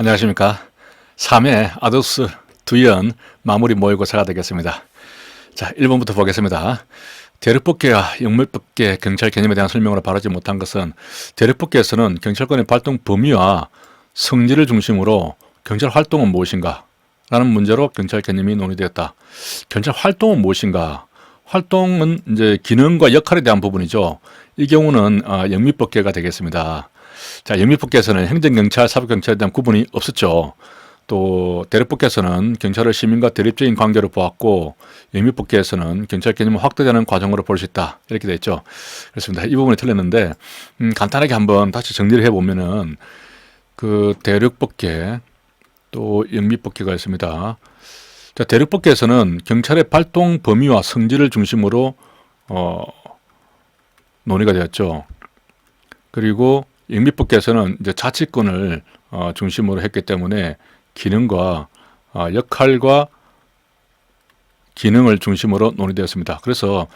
안녕하십니까. 3회 아도스 두연 마무리 모의고사가 되겠습니다. 자, 1번부터 보겠습니다. 대륙법계와 영물법계 경찰 개념에 대한 설명으로 바르지 못한 것은 대륙법계에서는 경찰권의 발동 범위와 성질을 중심으로 경찰 활동은 무엇인가? 라는 문제로 경찰 개념이 논의되었다. 경찰 활동은 무엇인가? 활동은 이제 기능과 역할에 대한 부분이죠. 이 경우는 영미법계가 되겠습니다. 자, 영미법계에서는 행정경찰, 사법경찰에 대한 구분이 없었죠. 또 대륙법계에서는 경찰을 시민과 대립적인 관계로 보았고 영미법계에서는 경찰 개념을 확대되는 과정으로 볼 수 있다. 이렇게 되어 있죠. 그렇습니다. 이 부분이 틀렸는데 간단하게 한번 다시 정리를 해보면은 그 대륙법계 또 영미법계가 있습니다. 자, 대륙법계에서는 경찰의 발동 범위와 성질을 중심으로 논의가 되었죠. 그리고 영미법계에서는 이제 자치권을 중심으로 했기 때문에 기능과 역할과 기능을 중심으로 논의되었습니다. 그래서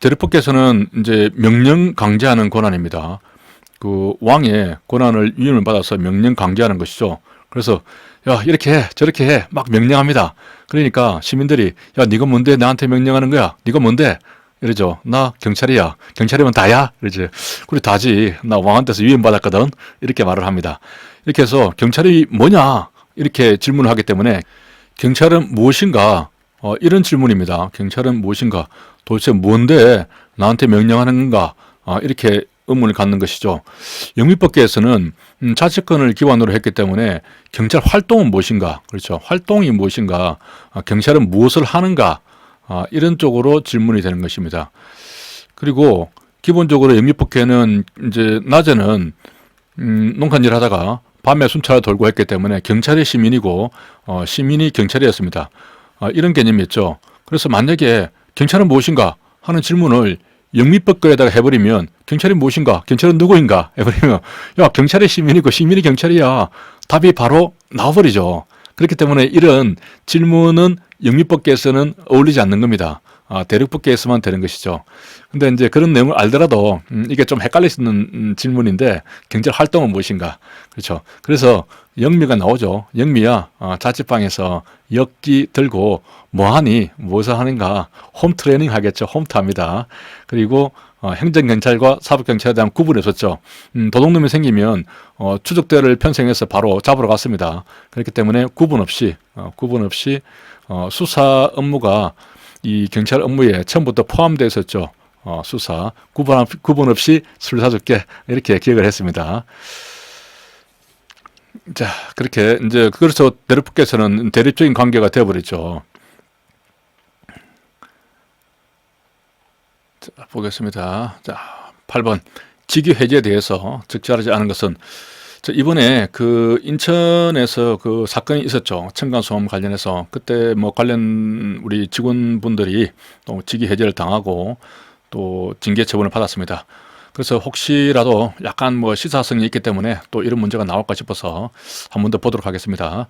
대륙법계에서는 이제 명령 강제하는 권한입니다. 그 왕의 권한을 위임을 받아서 명령 강제하는 것이죠. 그래서 야 이렇게 해 저렇게 해 막 명령합니다. 그러니까 시민들이 야 네가 뭔데 나한테 명령하는 거야? 네가 뭔데? 이러죠. 나 경찰이야. 경찰이면 다야? 이러죠. 그래 다지. 나 왕한테서 위임 받았거든. 이렇게 말을 합니다. 이렇게 해서 경찰이 뭐냐? 이렇게 질문을 하기 때문에 경찰은 무엇인가? 이런 질문입니다. 경찰은 무엇인가? 도대체 뭔데 나한테 명령하는 건가? 이렇게 의문을 갖는 것이죠. 영미법계에서는 자치권을 기반으로 했기 때문에 경찰 활동은 무엇인가? 그렇죠. 활동이 무엇인가? 경찰은 무엇을 하는가? 이런 쪽으로 질문이 되는 것입니다. 그리고 기본적으로 영미법계는 이제 낮에는 농간일 하다가 밤에 순찰을 돌고 했기 때문에 경찰이 시민이고 시민이 경찰이었습니다. 이런 개념이었죠. 그래서 만약에 경찰은 무엇인가 하는 질문을 영미법계에다가 해버리면 경찰이 무엇인가? 경찰은 누구인가? 해버리면 야 경찰이 시민이고 시민이 경찰이야. 답이 바로 나와버리죠. 그렇기 때문에 이런 질문은 영미법계에서는 어울리지 않는 겁니다. 대륙법계에서만 되는 것이죠. 근데 이제 그런 내용을 알더라도 이게 좀 헷갈릴 수 있는 질문인데 경찰 활동은 무엇인가? 그렇죠. 그래서 영미가 나오죠. 영미야 자취방에서 역기 들고 뭐하니? 무엇을 하는가? 홈 트레이닝 하겠죠. 홈트합니다. 그리고 행정경찰과 사법경찰에 대한 구분이 없었죠. 도둑놈이 생기면 추적대를 편성해서 바로 잡으러 갔습니다. 그렇기 때문에 구분 없이 수사 업무가 이 경찰 업무에 처음부터 포함되어 있었죠. 수사 구분 없이 술 사줄게 이렇게 기억을 했습니다. 자 그렇게 이제 그래서 대륙법계에서는 대립적인 관계가 되어버렸죠. 자, 보겠습니다. 자 8번 직위 해제에 대해서 적절하지 않은 것은 자, 이번에 그 인천에서 그 사건이 있었죠. 층간소음 관련해서 그때 뭐 관련 우리 직원분들이 또 직위 해제를 당하고 또 징계 처분을 받았습니다. 그래서 혹시라도 약간 뭐 시사성이 있기 때문에 또 이런 문제가 나올까 싶어서 한 번 더 보도록 하겠습니다.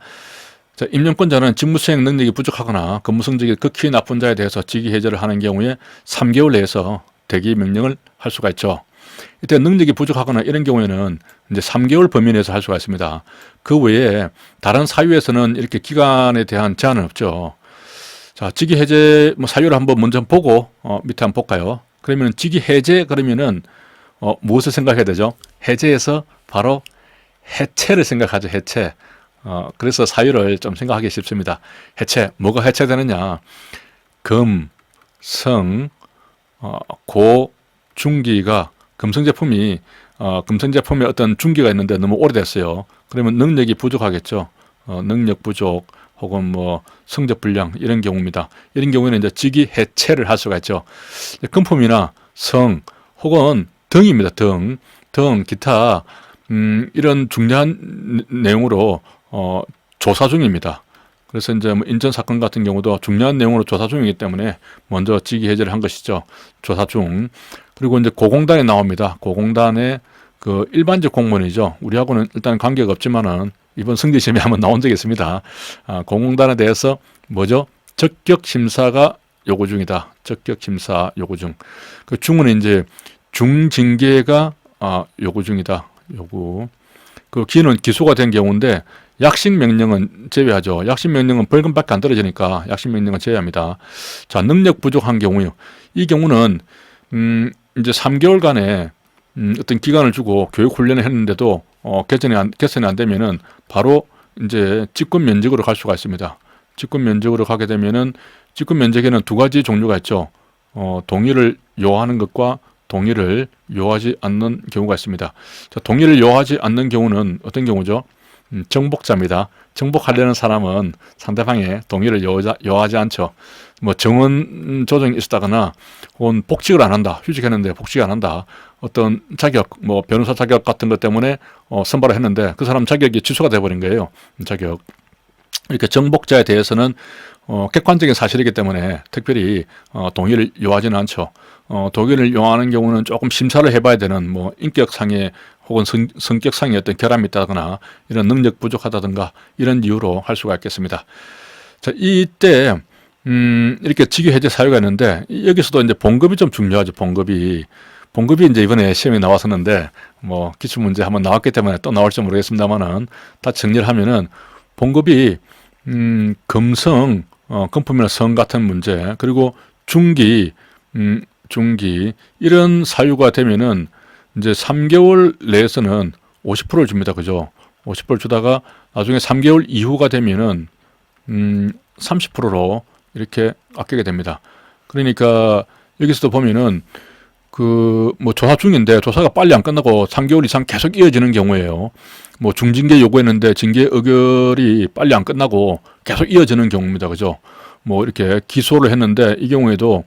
자, 임용권자는 직무수행 능력이 부족하거나 근무 성적이 극히 나쁜 자에 대해서 직위 해제를 하는 경우에 3개월 내에서 대기 명령을 할 수가 있죠. 이때 능력이 부족하거나 이런 경우에는 이제 3개월 범위 내에서 할 수가 있습니다. 그 외에 다른 사유에서는 이렇게 기간에 대한 제한은 없죠. 자, 직위 해제 뭐 사유를 한번 먼저 보고 밑에 한번 볼까요? 그러면 직위 해제 그러면은 무엇을 생각해야 되죠? 해제에서 바로 해체를 생각하죠. 해체. 그래서 사유를 좀 생각하기 쉽습니다. 해체. 뭐가 해체되느냐? 금, 성, 고, 중기가 금성제품이 금성제품에 어떤 중기가 있는데 너무 오래됐어요. 그러면 능력이 부족하겠죠. 능력 부족 혹은 뭐 성적 불량 이런 경우입니다. 이런 경우에는 이제 직위 해체를 할 수가 있죠. 금품이나 성 혹은 등입니다. 등 기타 이런 중요한 내용으로 조사 중입니다. 그래서 이제 뭐 인천 사건 같은 경우도 중요한 내용으로 조사 중이기 때문에 먼저 직위 해제를 한 것이죠. 조사 중. 그리고 이제 고공단에 나옵니다. 고공단의 그 일반적 공무원이죠. 우리하고는 일단 관계가 없지만은 이번 승진시험에 한번 나온 적이 있습니다. 공공단에 대해서 뭐죠? 적격 심사가 요구 중이다. 적격 심사 요구 중. 그 중은 이제 중징계가 요구 중이다. 요구. 그 기는 기소가 된 경우인데 약식 명령은 제외하죠. 약식 명령은 벌금밖에 안 떨어지니까 약식 명령은 제외합니다. 자, 능력 부족한 경우요. 이 경우는 이제 3개월간의 어떤 기간을 주고 교육 훈련을 했는데도 개선이 안 되면은 바로 이제 직권 면직으로 갈 수가 있습니다. 직권 면직으로 가게 되면은 직권 면직에는 두 가지 종류가 있죠. 동의를 요하는 것과 동의를 요하지 않는 경우가 있습니다. 자, 동의를 요하지 않는 경우는 어떤 경우죠? 정복자입니다. 정복하려는 사람은 상대방의 동의를 요하지 않죠. 뭐 정원 조정이 있었다거나 혹은 복직을 안 한다. 휴직했는데 복직 안 한다. 어떤 자격, 뭐 변호사 자격 같은 것 때문에 선발을 했는데 그 사람 자격이 취소가 돼버린 거예요. 자격. 이렇게 정복자에 대해서는 객관적인 사실이기 때문에 특별히 동의를 요하지는 않죠. 동의를 요하는 경우는 조금 심사를 해봐야 되는 뭐 인격상의 혹은 성격상의 어떤 결함이 있다거나 이런 능력 부족하다든가 이런 이유로 할 수가 있겠습니다. 자, 이때 이렇게 직위 해제 사유가 있는데 여기서도 이제 봉급이 좀 중요하죠. 봉급이 이제 이번에 시험에 나왔었는데 뭐 기출 문제 한번 나왔기 때문에 또 나올지 모르겠습니다만은 다 정리를 하면은 봉급이 금성, 금품이나 성 같은 문제 그리고 중기 이런 사유가 되면은 이제 3개월 내에서는 50%를 줍니다. 그죠? 50%를 주다가 나중에 3개월 이후가 되면은 30%로 이렇게 아끼게 됩니다. 그러니까 여기서도 보면은 그 뭐 조사 중인데 조사가 빨리 안 끝나고 3개월 이상 계속 이어지는 경우에요. 뭐 중징계 요구했는데 징계 의결이 빨리 안 끝나고 계속 이어지는 경우입니다. 그죠? 뭐 이렇게 기소를 했는데 이 경우에도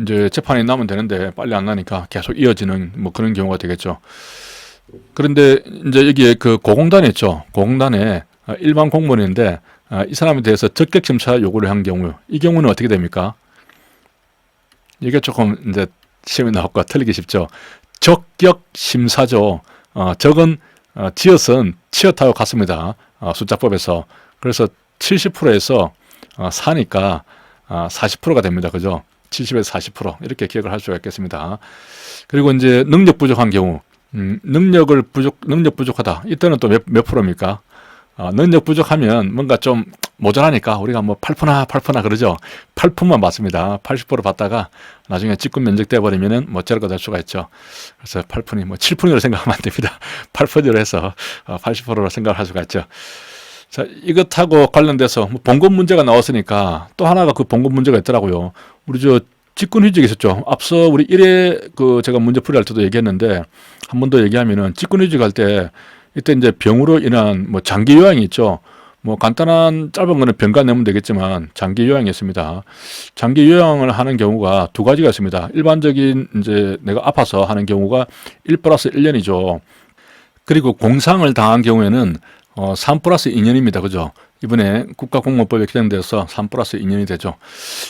이제 재판이 나면 되는데 빨리 안 나니까 계속 이어지는 뭐 그런 경우가 되겠죠. 그런데 이제 여기에 그 고공단에 있죠. 고공단에 일반 공무원인데 이 사람에 대해서 적격 심사 요구를 한 경우, 이 경우는 어떻게 됩니까? 이게 조금 이제 시험에 나올 것 틀리기 쉽죠. 적격 심사죠. 적은 지어선 치어타고 같습니다. 숫자법에서. 그래서 70%에서 4니까 40%가 됩니다. 그죠? 70에서 40% 이렇게 기억을 할 수가 있겠습니다. 그리고 이제 능력 부족한 경우, 능력 부족하다. 이때는 또 몇 프로입니까? 능력 부족하면 뭔가 좀 모자라니까 우리가 뭐 8%나 그러죠. 8%만 받습니다. 80% 받다가 나중에 직권 면적돼 버리면은 뭐 제로가 될 수가 있죠. 그래서 8%니 뭐 7%로 생각하면 안 됩니다. 8%로 해서 80%로 생각을 할 수가 있죠. 자, 이것하고 관련돼서 뭐 봉급 문제가 나왔으니까 또 하나가 그 봉급 문제가 있더라고요. 우리 저 직권휴직 있었죠. 앞서 우리 1회 그 제가 문제 풀이할 때도 얘기했는데 한 번 더 얘기하면은 직권휴직 할 때 이때 이제 병으로 인한 뭐 장기 요양이 있죠. 뭐 간단한 짧은 거는 병가 내면 되겠지만 장기 요양이 있습니다. 장기 요양을 하는 경우가 두 가지가 있습니다. 일반적인 이제 내가 아파서 하는 경우가 1+1년이죠. 그리고 공상을 당한 경우에는 3+2년입니다. 그죠? 이번에 국가공무원법에 개정돼서 3+2년이 되죠.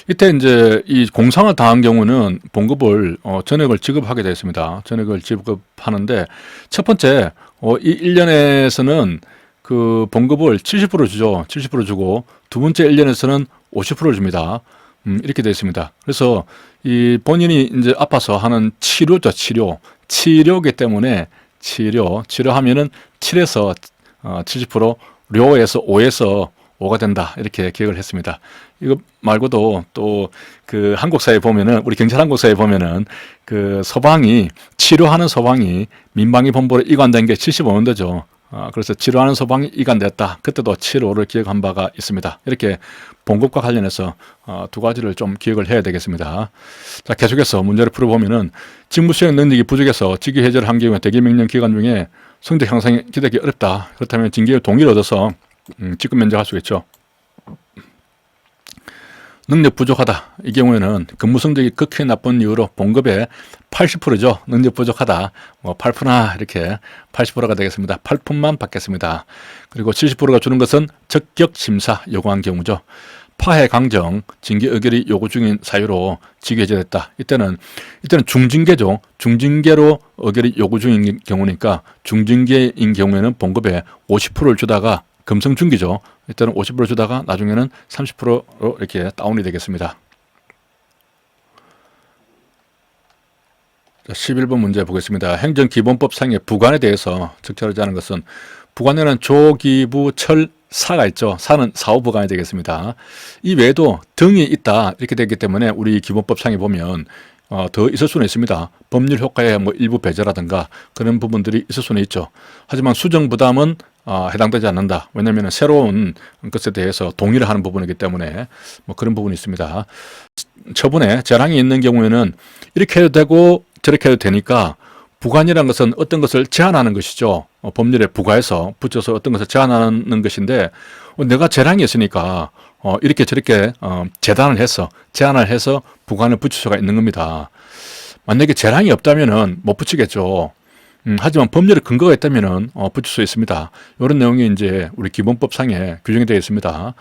이때 이제 이 공상을 당한 경우는 봉급을 전액을 지급하게 되어 있습니다. 전액을 지급하는데 첫 번째 이 1년에서는 그 봉급을 70% 주죠. 70% 주고 두 번째 1년에서는 50%를 줍니다. 이렇게 되어 있습니다. 그래서 이 본인이 이제 아파서 하는 치료죠. 치료기 때문에 치료하면은 7에서 70% 료에서 5에서 5가 된다. 이렇게 기억을 했습니다. 이거 말고도 또 그 한국사회 보면은 우리 경찰 한국사회 보면은 그 치료하는 소방이 민방위 본부로 이관된 게 75년도죠. 그래서 치료하는 소방이 이관됐다. 그때도 7호를 기억한 바가 있습니다. 이렇게 봉급과 관련해서 두 가지를 좀 기억을 해야 되겠습니다. 자, 계속해서 문제를 풀어보면은 직무 수행 능력이 부족해서 직위 해제를 한 경우에 대기명령 기간 중에 성적 향상이 기대하기 어렵다. 그렇다면 징계의 동의를 얻어서 직권 면제할 수 있죠. 능력 부족하다. 이 경우에는 근무 성적이 극히 나쁜 이유로 봉급의 80%죠. 능력 부족하다. 뭐 8%나 이렇게 80%가 되겠습니다. 8%만 받겠습니다. 그리고 70%가 주는 것은 적격 심사 요구한 경우죠. 파해 강정, 징계 의결이 요구 중인 사유로 직위 해제됐다. 이때는 중징계죠. 중징계로 의결이 요구 중인 경우니까 중징계인 경우에는 봉급의 50%를 주다가 금성중기죠. 이때는 50% 주다가 나중에는 30%로 이렇게 다운이 되겠습니다. 11번 문제 보겠습니다. 행정기본법상의 부관에 대해서 적절하지 않은 것은 부관에는 조, 기, 부, 철, 사가 있죠. 사는 사후부관이 되겠습니다. 이 외에도 등이 있다 이렇게 되기 때문에 우리 기본법상에 보면 더 있을 수는 있습니다. 법률 효과의 뭐 일부 배제라든가 그런 부분들이 있을 수는 있죠. 하지만 수정 부담은 해당되지 않는다. 왜냐하면 새로운 것에 대해서 동의를 하는 부분이기 때문에 뭐 그런 부분이 있습니다. 처분에 재량이 있는 경우에는 이렇게 해도 되고 저렇게 해도 되니까 부관이라는 것은 어떤 것을 제한하는 것이죠. 법률에 부과해서 붙여서 어떤 것을 제한하는 것인데 내가 재량이 있으니까 이렇게 저렇게 제한을 해서 부관을 붙일 수가 있는 겁니다. 만약에 재량이 없다면은 못 붙이겠죠. 하지만 법률에 근거가 있다면은 붙일 수 있습니다. 이런 내용이 이제 우리 기본법상에 규정이 되어 있습니다.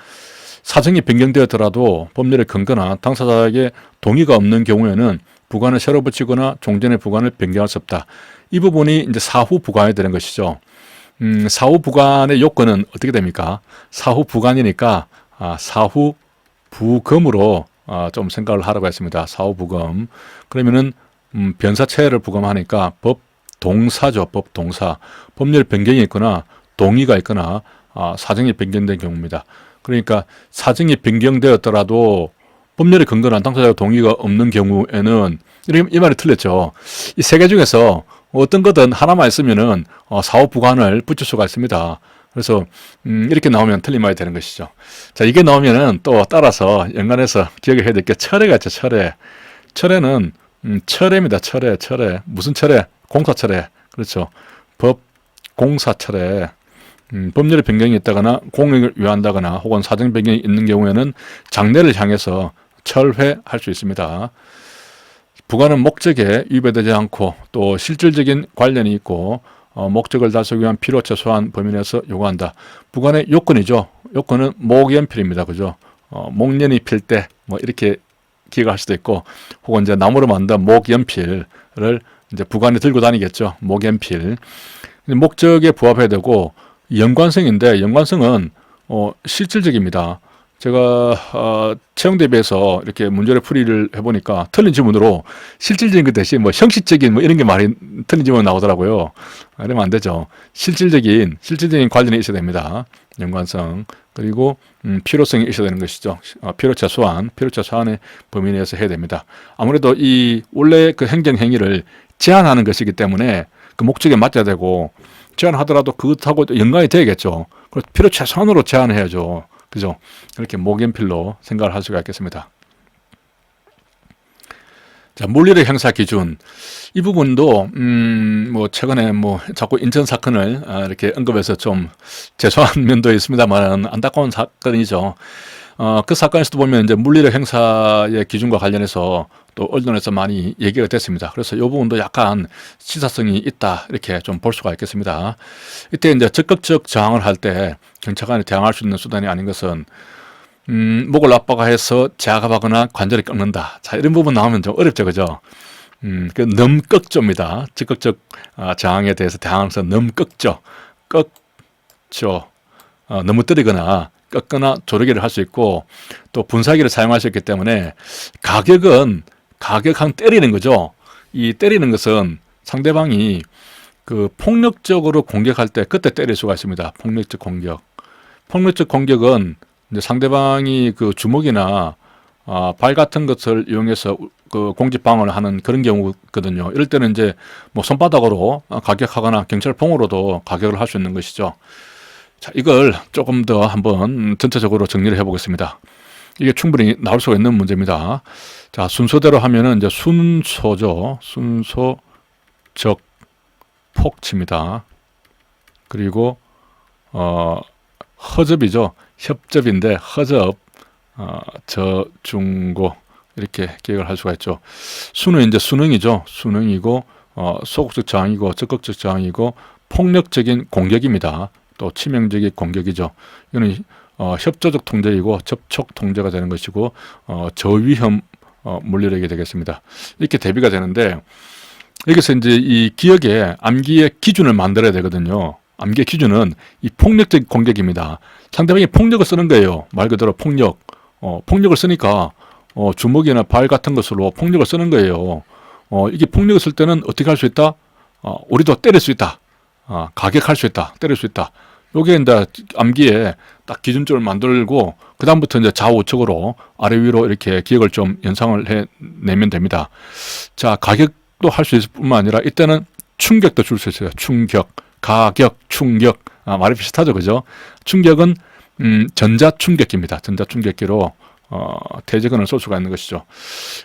사정이 변경되었더라도 법률의 근거나 당사자에게 동의가 없는 경우에는 부관을 새로 붙이거나 종전의 부관을 변경할 수 없다. 이 부분이 이제 사후 부관이 되는 것이죠. 사후 부관의 요건은 어떻게 됩니까? 사후 부관이니까 사후 부검으로 좀 생각을 하라고 했습니다. 사후 부검. 그러면은 변사체를 부검하니까 법 동사죠. 법 동사. 법률 변경이 있거나 동의가 있거나 사정이 변경된 경우입니다. 그러니까 사정이 변경되었더라도 법률의 근거나 당사자의 동의가 없는 경우에는 이 말이 틀렸죠. 이 세 개 중에서 어떤 거든 하나만 있으면은 사후 부관을 붙일 수가 있습니다. 그래서 이렇게 나오면 틀린 말이 되는 것이죠. 자, 이게 나오면은 또 따라서 연관해서 기억해야 될 게 철회가 있죠. 철회. 철회는 철회입니다. 철회. 무슨 철회? 공사철회. 그렇죠. 법 공사철회. 법률의 변경이 있다거나 공익을 위한다거나 혹은 사정 변경이 있는 경우에는 장래를 향해서 철회할 수 있습니다. 부관은 목적에 위배되지 않고 또 실질적인 관련이 있고 목적을 달성하기 위한 필요 최소한 범위 내에서 요구한다. 부관의 요건이죠. 요건은 목연필입니다. 그죠? 목련이 필 때 뭐 이렇게 기억할 수도 있고 혹은 이제 나무로 만든 목연필을 이제 부관이 들고 다니겠죠. 목연필. 목적에 부합해야 되고 연관성인데 연관성은 실질적입니다. 제가 채용 대비해서 이렇게 문제를 풀이를 해보니까 틀린 지문으로 실질적인 것 대신 뭐 형식적인 뭐 이런 게 말이 틀린 지문 나오더라고요. 이러면 안 되죠. 실질적인 관련이 있어야 됩니다. 연관성. 그리고 필요성이 있어야 되는 것이죠. 필요 최소한의 범위 내에서 해야 됩니다. 아무래도 이 원래 그 행정 행위를 제한하는 것이기 때문에 그 목적에 맞춰야 되고 제한하더라도 그것하고 연관이 되겠죠. 그래서 필요 최소한으로 제한해야죠. 그죠? 이렇게 목연필로 생각을 할 수가 있겠습니다. 자, 물리력 행사 기준. 이 부분도, 뭐, 최근에 뭐, 자꾸 인천 사건을 이렇게 언급해서 좀 죄송한 면도 있습니다만, 안타까운 사건이죠. 그 사건에서도 보면 이제 물리력 행사의 기준과 관련해서 또 언론에서 많이 얘기가 됐습니다. 그래서 이 부분도 약간 시사성이 있다 이렇게 좀 볼 수가 있겠습니다. 이때 이제 적극적 저항을 할 때 경찰관이 대항할 수 있는 수단이 아닌 것은 목을 압박해서 제압하거나 관절을 꺾는다. 자, 이런 부분 나오면 좀 어렵죠, 그죠? 그 넘꺾조입니다. 적극적 저항에 대해서 대항해서 넘꺾죠. 꺾죠. 너무 때리거나 꺾거나 조르기를 할 수 있고 또 분사기를 사용할 수 있기 때문에 가격은 때리는 거죠. 이 때리는 것은 상대방이 그 폭력적으로 공격할 때 그때 때릴 수가 있습니다. 폭력적 공격은 이제 상대방이 그 주먹이나 발 같은 것을 이용해서 그 공집 방어를 하는 그런 경우거든요. 이럴 때는 이제 뭐 손바닥으로 가격하거나 경찰봉으로도 가격을 할 수 있는 것이죠. 자, 이걸 조금 더 한번 전체적으로 정리를 해보겠습니다. 이게 충분히 나올 수가 있는 문제입니다. 자, 순서대로 하면은 이제 순서죠. 순서적 폭치입니다. 그리고 허접이죠. 협접인데 허접, 저중고 이렇게 기억을 할 수가 있죠. 수는 이제 수능이죠. 수능이고 소극적 저항이고 적극적 저항이고 폭력적인 공격입니다. 또 치명적인 공격이죠. 이거는 협조적 통제이고 접촉 통제가 되는 것이고 저위험 물리력이 되겠습니다. 이렇게 대비가 되는데 여기서 이제 이 기억에 암기의 기준을 만들어야 되거든요. 암기의 기준은 이 폭력적 공격입니다. 상대방이 폭력을 쓰는 거예요. 말 그대로 폭력. 폭력을 쓰니까 주먹이나 발 같은 것으로 폭력을 쓰는 거예요. 이게 폭력을 쓸 때는 어떻게 할 수 있다? 우리도 때릴 수 있다. 가격할 수 있다, 때릴 수 있다. 요게 이제 암기에 딱 기준점을 만들고 그다음부터 이제 좌우측으로 아래 위로 이렇게 기억을 좀 연상을 해내면 됩니다. 자, 가격도 할 수 있을 뿐만 아니라 이때는 충격도 줄 수 있어요. 충격, 가격, 충격. 말이 비슷하죠, 그죠? 충격은 전자충격기입니다. 전자충격기로 대적은을 쏠 수가 있는 것이죠.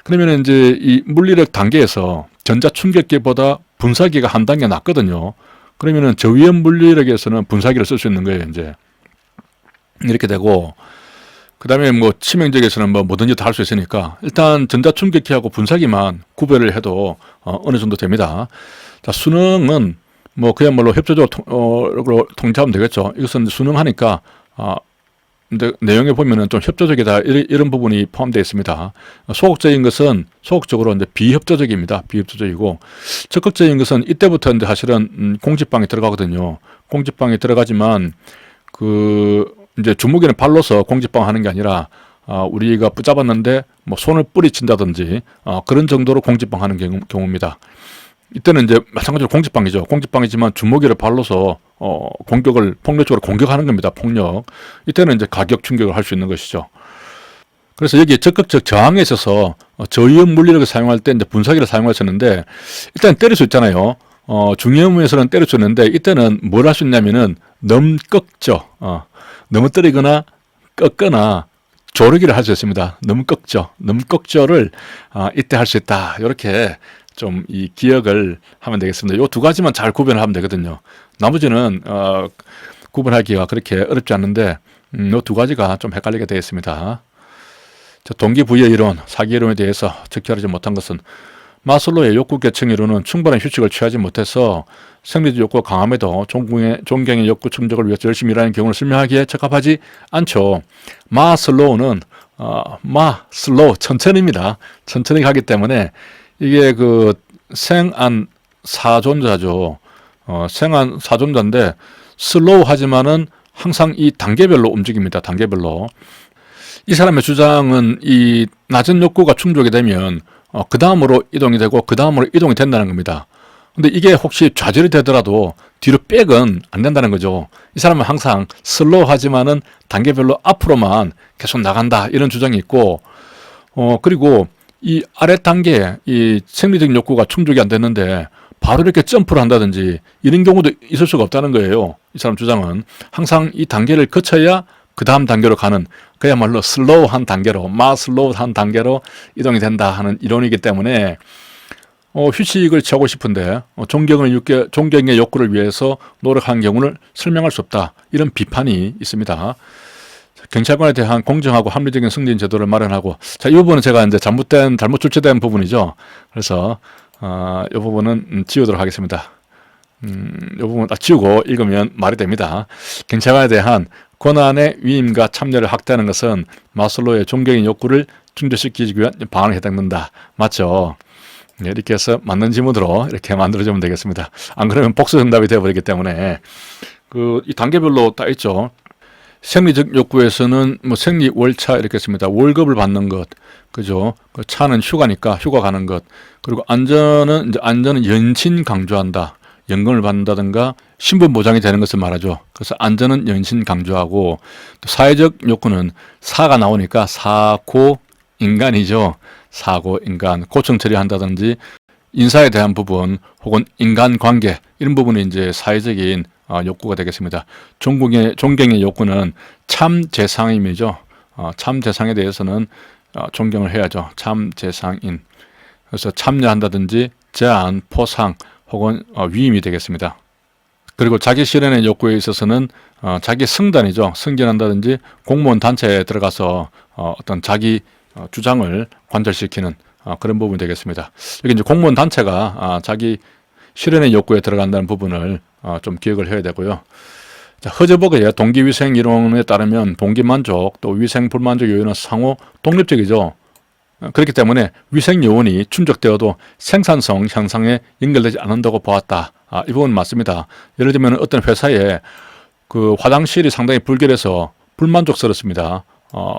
그러면 이제 이 물리력 단계에서 전자충격기보다 분사기가 한 단계 낮거든요. 그러면은 저위험 물리력에서는 분사기를 쓸 수 있는 거예요, 이제. 이렇게 되고, 그 다음에 뭐 치명적에서는 뭐 뭐든지 다 할 수 있으니까, 일단 전자충격기하고 분사기만 구별을 해도 어느 정도 됩니다. 자, 수능은 뭐 그야말로 협조적으로 통제하면 되겠죠. 이것은 수능하니까, 근데 내용에 보면은 좀 협조적이다 이런 부분이 포함되어 있습니다. 소극적인 것은 소극적으로 이제 비협조적입니다. 비협조적이고 적극적인 것은 이때부터 이제 사실은 공지방에 들어가거든요. 공지방에 들어가지만 그 이제 주무기는 발로서 공지방 하는 게 아니라 우리가 붙잡았는데 뭐 손을 뿌리친다든지 그런 정도로 공지방 하는 경우입니다. 이때는 이제 마찬가지로 공지방이죠. 공지방이지만 주먹이를 발로서 공격을 폭력적으로 공격하는 겁니다. 폭력. 이때는 이제 가격 충격을 할 수 있는 것이죠. 그래서 여기 적극적 저항에 있어서 저위험 물리력을 사용할 때 이제 분사기를 사용하셨는데 일단 때릴 수 있잖아요. 중위험에서는 때릴 수 있는데 이때는 뭘 할 수 있냐면은 너무 꺾죠. 너무 때리거나 꺾거나 조르기를 할 수 있습니다. 너무 꺾죠. 너무 꺾죠를 이때 할 수 있다. 이렇게 좀 이 기억을 하면 되겠습니다. 요 두 가지만 잘 구별을 하면 되거든요. 나머지는 구분하기가 그렇게 어렵지 않는데 요 두 가지가 좀 헷갈리게 되어 있습니다. 동기부여 이론, 사기 이론에 대해서 적절하지 못한 것은 마슬로의 욕구 계층 이론은 충분한 휴식을 취하지 못해서 생리적 욕구가 강함에도 존경의 욕구 충족을 위해서 열심히 일하는 경우를 설명하기에 적합하지 않죠. 마슬로우는 슬로우 천천히입니다. 천천히 가기 때문에 이게 그 생안 사존자죠. 생안 사존자인데 슬로우 하지만은 항상 이 단계별로 움직입니다. 단계별로. 이 사람의 주장은 이 낮은 욕구가 충족이 되면 그 다음으로 이동이 되고 그 다음으로 이동이 된다는 겁니다. 근데 이게 혹시 좌절이 되더라도 뒤로 백은 안 된다는 거죠. 이 사람은 항상 슬로우 하지만은 단계별로 앞으로만 계속 나간다 이런 주장이 있고 그리고 이 아래 단계 이 생리적 욕구가 충족이 안 됐는데 바로 이렇게 점프를 한다든지 이런 경우도 있을 수가 없다는 거예요. 이 사람 주장은 항상 이 단계를 거쳐야 그 다음 단계로 가는 그야말로 슬로우한 단계로 마슬로우한 단계로 이동이 된다 하는 이론이기 때문에 휴식을 취하고 싶은데 존경의 욕구를 위해서 노력한 경우를 설명할 수 없다 이런 비판이 있습니다. 경찰관에 대한 공정하고 합리적인 승진 제도를 마련하고 자, 이 부분은 제가 이제 잘못 출제된 부분이죠. 그래서 이 부분은 지우도록 하겠습니다. 이 부분 딱 지우고 읽으면 말이 됩니다. 경찰관에 대한 권한의 위임과 참여를 확대하는 것은 마슬로의 존경의 욕구를 충족시키기 위한 방안에 해당된다. 맞죠? 네, 이렇게 해서 맞는 지문으로 이렇게 만들어주면 되겠습니다. 안 그러면 복수 정답이 되어버리기 때문에 이 단계별로 딱 있죠. 생리적 욕구에서는 뭐 생리 월차 이렇게 씁니다. 월급을 받는 것, 그죠? 그 차는 휴가니까 휴가 가는 것. 그리고 안전은 연신 강조한다. 연금을 받는다든가 신분 보장이 되는 것을 말하죠. 그래서 안전은 연신 강조하고 또 사회적 욕구는 사가 나오니까 사고 인간이죠. 사고 인간 고청 처리한다든지 인사에 대한 부분 혹은 인간관계 이런 부분이 이제 사회적인 욕구가 되겠습니다. 존경의 욕구는 참재상임이죠. 참재상에 대해서는 존경을 해야죠. 참재상인. 그래서 참여한다든지 제안, 포상 혹은 위임이 되겠습니다. 그리고 자기 실현의 욕구에 있어서는 자기 승단이죠. 승진한다든지 공무원 단체에 들어가서 어떤 자기 주장을 관철시키는 그런 부분이 되겠습니다. 여기 이제 공무원 단체가 자기 실현의 욕구에 들어간다는 부분을 좀 기억을 해야 되고요. 자, 허즈버그의 동기위생 이론에 따르면 동기만족 또 위생 불만족 요인은 상호 독립적이죠. 그렇기 때문에 위생 요원이 충족되어도 생산성 향상에 연결되지 않는다고 보았다. 이 부분은 맞습니다. 예를 들면 어떤 회사에 그 화장실이 상당히 불결해서 불만족스럽습니다.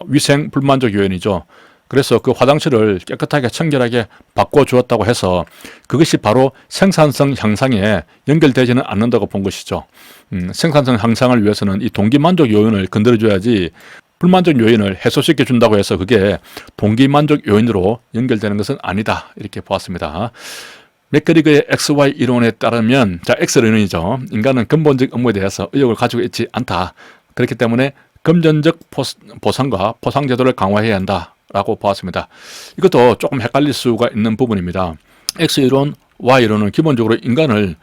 위생 불만족 요인이죠. 그래서 그 화장실을 깨끗하게 청결하게 바꿔주었다고 해서 그것이 바로 생산성 향상에 연결되지는 않는다고 본 것이죠. 생산성 향상을 위해서는 이 동기만족 요인을 건드려줘야지 불만족 요인을 해소시켜 준다고 해서 그게 동기만족 요인으로 연결되는 것은 아니다, 이렇게 보았습니다. 맥그리거의 XY 이론에 따르면, 자, X론이죠. 인간은 근본적 업무에 대해서 의욕을 가지고 있지 않다. 그렇기 때문에 금전적 보상과 포상제도를 강화해야 한다라고 보았습니다. 이것도 조금 헷갈릴 수가 있는 부분입니다. X이론, Y이론은 기본적으로 인간을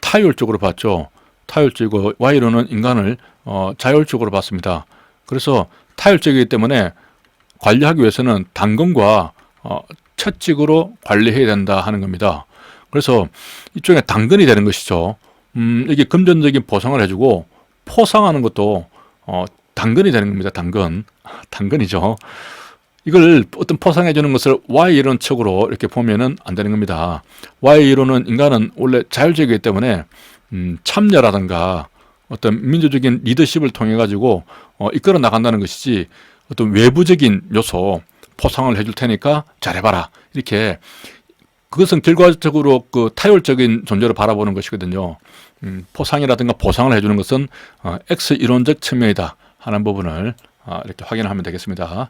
타율적으로 봤죠. 타율적이고, Y이론은 인간을 자율적으로 봤습니다. 그래서 타율적이기 때문에 관리하기 위해서는 당근과 채찍으로 관리해야 된다 하는 겁니다. 그래서 이쪽에 당근이 되는 것이죠. 이게 금전적인 보상을 해주고 포상하는 것도 당근이 되는 겁니다. 당근이죠. 이걸 어떤 포상해 주는 것을 Y이론 척으로 이렇게 보면은 안 되는 겁니다. Y이론은 인간은 원래 자율적이기 때문에 참여라든가 어떤 민주적인 리더십을 통해 가지고 이끌어 나간다는 것이지, 어떤 외부적인 요소 포상을 해줄 테니까 잘해봐라, 이렇게, 그것은 결과적으로 그 타율적인 존재로 바라보는 것이거든요. 포상이라든가 보상을 해주는 것은 X 이론적 측면이다 하는 부분을 이렇게 확인하면 되겠습니다.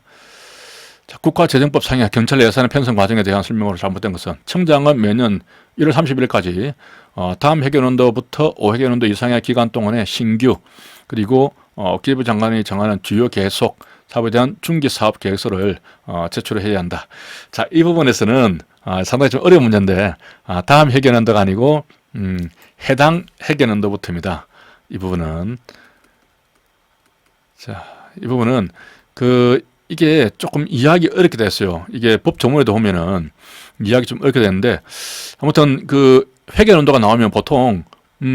자, 국가재정법 상의 경찰 예산의 편성 과정에 대한 설명으로 잘못된 것은, 청장은 매년 1월 31일까지 다음 회계연도부터 5회계연도 이상의 기간 동안에 신규, 그리고 기재부 장관이 정하는 주요 계속 사업에 대한 중기 사업 계획서를 제출해야 한다. 자, 이 부분에서는 상당히 좀 어려운 문제인데, 다음 회계연도가 아니고 해당 회계연도부터입니다. 이 부분은, 자, 이 부분은 이게 조금 이해하기 어렵게 됐어요. 이게 법 조문에도 보면은 이해하기 좀 어렵게 되는데, 아무튼 그 회계연도가 나오면 보통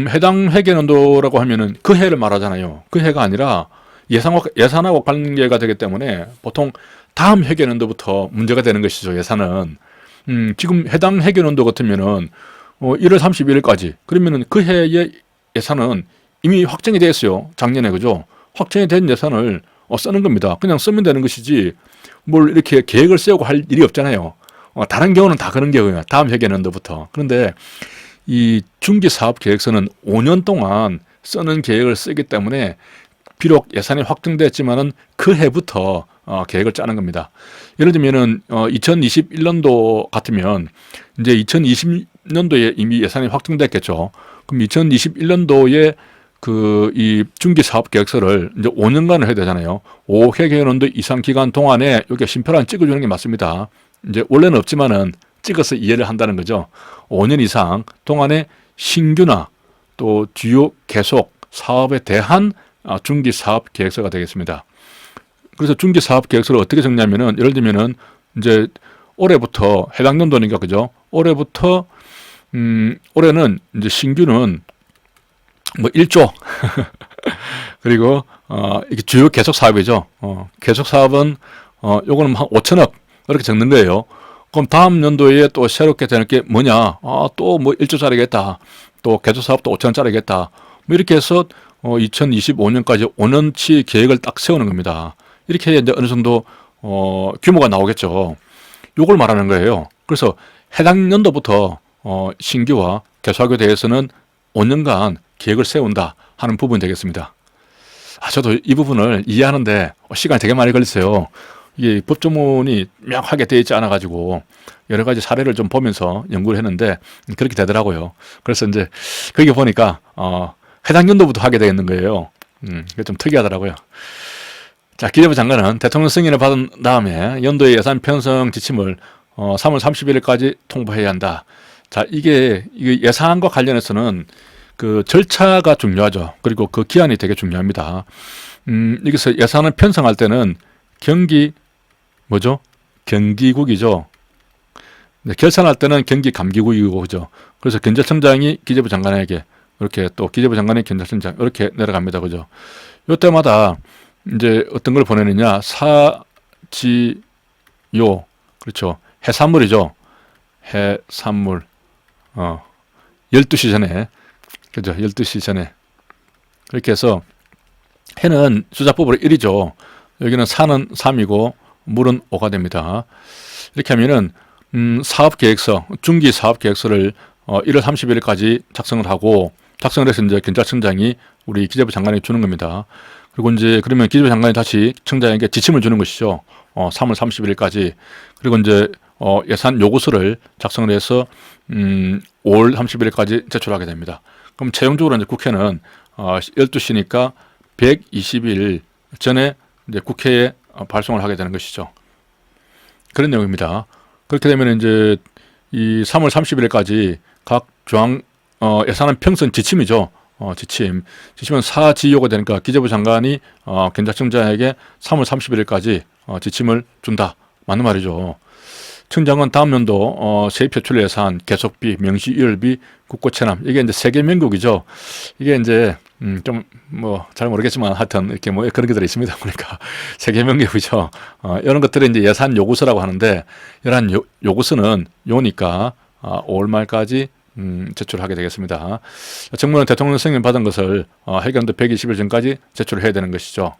해당 회계연도라고 하면은 그 해를 말하잖아요. 그 해가 아니라 예산하고 관계가 되기 때문에 보통 다음 회계연도부터 문제가 되는 것이죠. 예산은 지금 해당 회계연도 같으면은 1월 31일까지, 그러면은 그 해의 예산은 이미 확정이 되어 있어요. 작년에, 그죠? 확정이 된 예산을 쓰는 겁니다. 그냥 쓰면 되는 것이지 뭘 이렇게 계획을 세우고 할 일이 없잖아요. 다른 경우는 다 그런 경우예요. 다음 회계연도부터. 그런데 이 중기사업계획서는 5년 동안 쓰는 계획을 쓰기 때문에 비록 예산이 확정됐지만은 그 해부터 계획을 짜는 겁니다. 예를 들면은 2021년도 같으면 이제 2020년도에 이미 예산이 확정됐겠죠. 그럼 2021년도에 이 중기사업계획서를 이제 5년간을 해야 되잖아요. 5회계연도 이상 기간 동안에 여기 심표란 찍어주는 게 맞습니다. 이제 원래는 없지만은 찍어서 이해를 한다는 거죠. 5년 이상 동안에 신규나 또 주요 계속 사업에 대한 중기사업계획서가 되겠습니다. 그래서 중기사업계획서를 어떻게 적냐면은, 예를 들면은 이제 올해부터, 해당 연도니까, 그죠? 올해부터 올해는 이제 신규는 뭐 1조 그리고 이게 주요 계속 사업이죠. 계속 사업은 요거는 한 5천억 이렇게 적는 거예요. 그럼 다음 연도에 또 새롭게 되는 게 뭐냐? 또 뭐 1조짜리겠다. 또 계속 사업도 5천억짜리겠다. 뭐 이렇게 해서 2025년까지 5년치 계획을 딱 세우는 겁니다. 이렇게 이제 어느 정도 규모가 나오겠죠. 요걸 말하는 거예요. 그래서 해당 연도부터 신규와 계속하게 대해서는 5년간 계획을 세운다 하는 부분이 되겠습니다. 저도 이 부분을 이해하는데 시간이 되게 많이 걸렸어요. 이게 법조문이 명확하게 되어 있지 않아가지고 여러 가지 사례를 좀 보면서 연구를 했는데 그렇게 되더라고요. 그래서 이제 거기 보니까 해당 연도부터 하게 되겠는 거예요. 그게 좀 특이하더라고요. 자, 기재부 장관은 대통령 승인을 받은 다음에 연도의 예산 편성 지침을 3월 31일까지 통보해야 한다. 자, 이게 예산과 관련해서는 그 절차가 중요하죠. 그리고 그 기한이 되게 중요합니다. 여기서 예산을 편성할 때는 경기국이죠. 네, 결산할 때는 경기감기국이고, 그죠. 그래서 경제청장이 기재부 장관에게, 이렇게 또 기재부 장관이 경제청장, 이렇게 내려갑니다. 그죠. 요때마다 이제 어떤 걸 보내느냐, 사지요, 그렇죠. 해산물이죠. 해산물, 12시 전에, 그죠. 12시 전에. 그렇게 해서, 해는 숫자법으로 1이죠. 여기는 사는 3이고, 물은 5가 됩니다. 이렇게 하면은 사업계획서, 중기 사업계획서를 1월 31일까지 작성을 하고, 작성을 해서 이제 경찰청장이 우리 기재부 장관에게 주는 겁니다. 그리고 이제 그러면 기재부 장관이 다시 청장에게 지침을 주는 것이죠. 3월 31일까지. 그리고 이제 예산 요구서를 작성을 해서 5월 30일까지 제출하게 됩니다. 그럼 최종적으로 이제 국회는 12시니까 120일 전에 이제 국회에 발송을 하게 되는 것이죠. 그런 내용입니다. 그렇게 되면 이제 이 3월 30일까지 각 조항 예산은 평선 지침이죠. 지침은 사지요가 되니까 기재부 장관이 경찰청장에게 3월 31일까지 지침을 준다. 맞는 말이죠. 청장은 다음 연도 세입표출 예산, 개속비, 명시유월비, 국고체납, 이게 이제 세계 명곡이죠. 이게 이제 좀 뭐 잘 모르겠지만 하여튼 이렇게 뭐 그런 게 들어 있습니다. 그러니까 세계 명곡이죠. 이런 것들은 이제 예산 요구서라고 하는데, 이러한 요구서는 요니까 5월 말까지 제출하게 되겠습니다. 정부는 대통령 승인 받은 것을 해경도 120일 전까지 제출해야 되는 것이죠.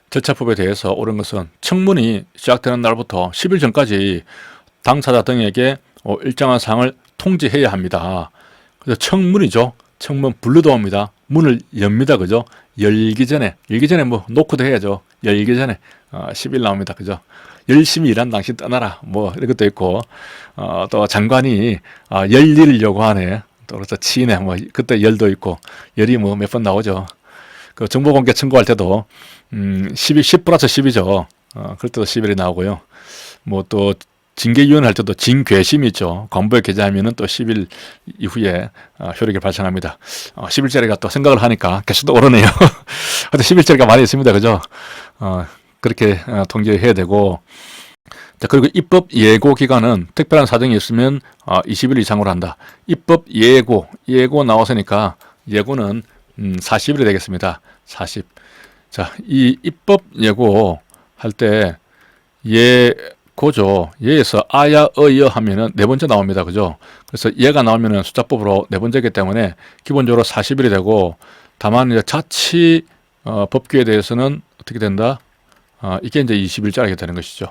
절차법에 대해서 옳은 것은 청문이 시작되는 날부터 10일 전까지 당사자 등에게 일정한 사항을 통지해야 합니다. 그래서 청문이죠. 청문 불러도 옵니다. 문을 엽니다. 그죠? 열기 전에 뭐 노크도 해야죠. 열기 전에 10일 나옵니다. 그죠? 열심히 일한 당신 떠나라. 뭐 이런 것도 있고, 또 장관이 열일을 요구하네. 또 그래서 치네. 뭐 그때 열도 있고, 열이 뭐 몇 번 나오죠. 그 정보공개 청구할 때도 10 플러스 10이죠. 그럴 때도 10일이 나오고요. 뭐 또 징계위원 할 때도 징괴심이 있죠. 관부에 게재하면은 또 10일 이후에 효력이 발생합니다. 10일짜리가 또 생각을 하니까 계속 또 오르네요. 하여튼 10일짜리가 많이 있습니다. 그죠? 그렇게 통제해야 되고, 자, 그리고 입법 예고 기간은 특별한 사정이 있으면 20일 이상으로 한다. 입법 예고 나왔으니까 예고는 40일이 되겠습니다. 40. 자, 이 입법 예고 할 때 예고죠. 예에서 아야 어여 하면은 네 번째 나옵니다. 그죠? 그래서 예가 나오면은 숫자법으로 네 번째이기 때문에 기본적으로 40일이 되고, 다만 이제 자치 법규에 대해서는 어떻게 된다? 이게 이제 20일짜리가 되는 것이죠.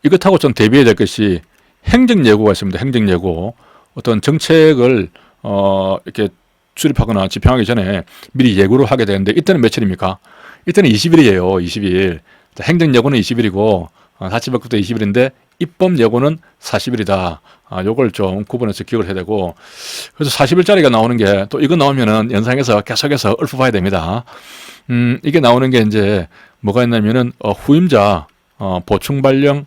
이것하고 좀 대비해야 될 것이 행정예고가 있습니다. 행정예고. 어떤 정책을 이렇게 수립하거나 집행하기 전에 미리 예고를 하게 되는데, 이때는 며칠입니까? 이때는 20일이에요. 20일. 행정예고는 20일이고 자치법규도 20일인데 입법예고는 40일이다. 요걸 좀 구분해서 기억을 해야 되고, 그래서 40일짜리가 나오는 게, 또 이거 나오면은 연상해서 계속해서 읊어봐야 됩니다. 이게 나오는 게 이제 뭐가 있냐면은 후임자 보충 발령,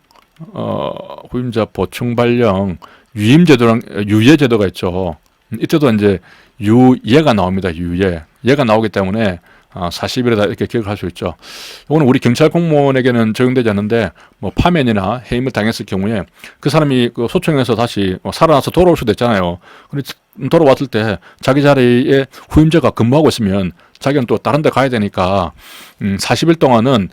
후임자 보충 발령 유임제도랑 유예제도가 있죠. 이때도 이제 유예가 나옵니다. 예가 나오기 때문에 40일이다 이렇게 기억을 할 수 있죠. 이거는 우리 경찰 공무원에게는 적용되지 않는데, 뭐 파면이나 해임을 당했을 경우에 그 사람이 그 소총에서 다시 살아나서 돌아올 수도 있잖아요. 근데 돌아왔을 때 자기 자리에 후임자가 근무하고 있으면 자기는 또 다른 데 가야 되니까 40일 동안은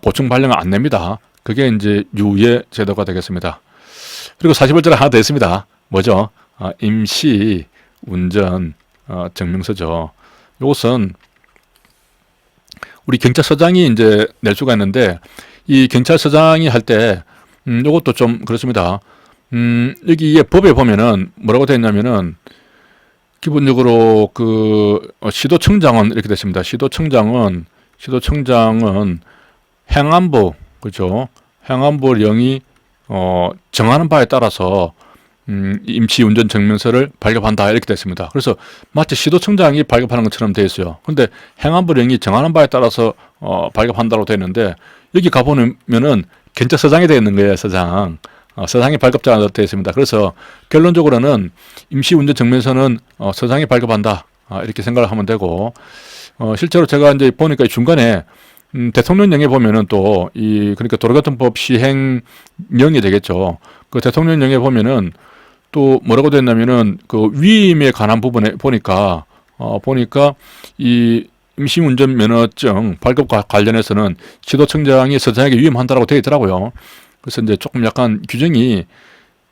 보충 발령을 안 냅니다. 그게 이제 유예 제도가 되겠습니다. 그리고 40일짜리 하나 더 있습니다. 뭐죠? 임시 운전 증명서죠. 이것은 우리 경찰서장이 이제 낼 수가 있는데, 이 경찰서장이 할 때 이것도 좀 그렇습니다. 여기 법에 보면은 뭐라고 되어 있냐면은, 기본적으로 그 시도청장은 이렇게 됐습니다. 시도청장은 행안부, 그죠? 행안부령이 정하는 바에 따라서 임시 운전 증명서를 발급한다 이렇게 됐습니다. 그래서 마치 시도청장이 발급하는 것처럼 되어 있어요. 근데 행안부령이 정하는 바에 따라서 발급한다고 되어 있는데, 여기 가보면은 경찰서장이 되어 있는 거예요. 서장이 발급자가 되어 있습니다. 그래서 결론적으로는 임시 운전 증명서는 서장이 발급한다 이렇게 생각을 하면 되고, 실제로 제가 이제 보니까 중간에 대통령령에 보면은 또 그러니까 도로교통법 시행령이 되겠죠. 그 대통령령에 보면은 또 뭐라고 됐냐면은 그 위임에 관한 부분에 보니까 이 임시운전 면허증 발급과 관련해서는 시도청장이 서장에게 위임한다라고 되어 있더라고요. 그래서 이제 조금 약간 규정이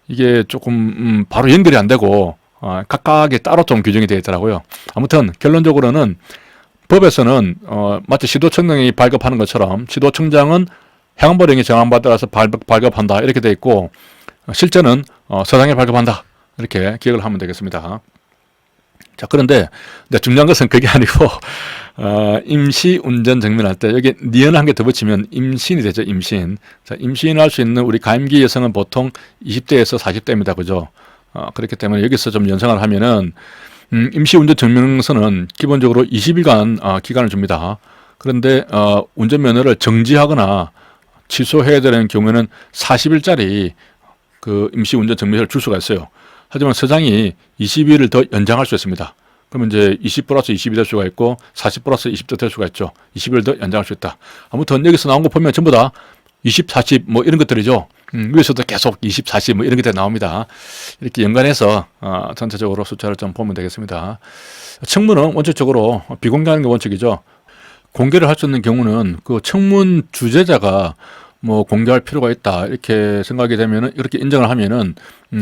이게 조금 바로 연결이 안 되고 각각이 따로 좀 규정이 되어 있더라고요. 아무튼 결론적으로는 법에서는 마치 시도청장이 발급하는 것처럼 시도청장은 행안부령이 정한 바에 따라서 발급한다 이렇게 돼 있고, 실제는 서장이 발급한다 이렇게 기억을 하면 되겠습니다. 자, 그런데 중요한 것은 그게 아니고 임시 운전 증명할 때 여기 니은 한 개 더 붙이면 임신이 되죠. 임신. 자, 임신할 수 있는 우리 가임기 여성은 보통 20대에서 40대입니다. 그죠? 그렇기 때문에 여기서 좀 연상을 하면은 임시 운전 증명서는 기본적으로 20일간 기간을 줍니다. 그런데 운전면허를 정지하거나 취소해야 되는 경우에는 40일짜리 그 임시 운전 증명서를 줄 수가 있어요. 하지만 서장이 20일을 더 연장할 수 있습니다. 그러면 이제 20 플러스 20이 될 수가 있고 40 플러스 20도 될 수가 있죠. 20일 더 연장할 수 있다. 아무튼 여기서 나온 거 보면 전부 다 20, 40 뭐 이런 것들이죠. 위에서도 계속 20, 40 뭐 이런 것들이 나옵니다. 이렇게 연관해서 전체적으로 숫자를 좀 보면 되겠습니다. 청문은 원칙적으로 비공개하는 게 원칙이죠. 공개를 할 수 있는 경우는 그 청문 주재자가 뭐 공개할 필요가 있다 이렇게 생각이 되면은, 이렇게 인정을 하면은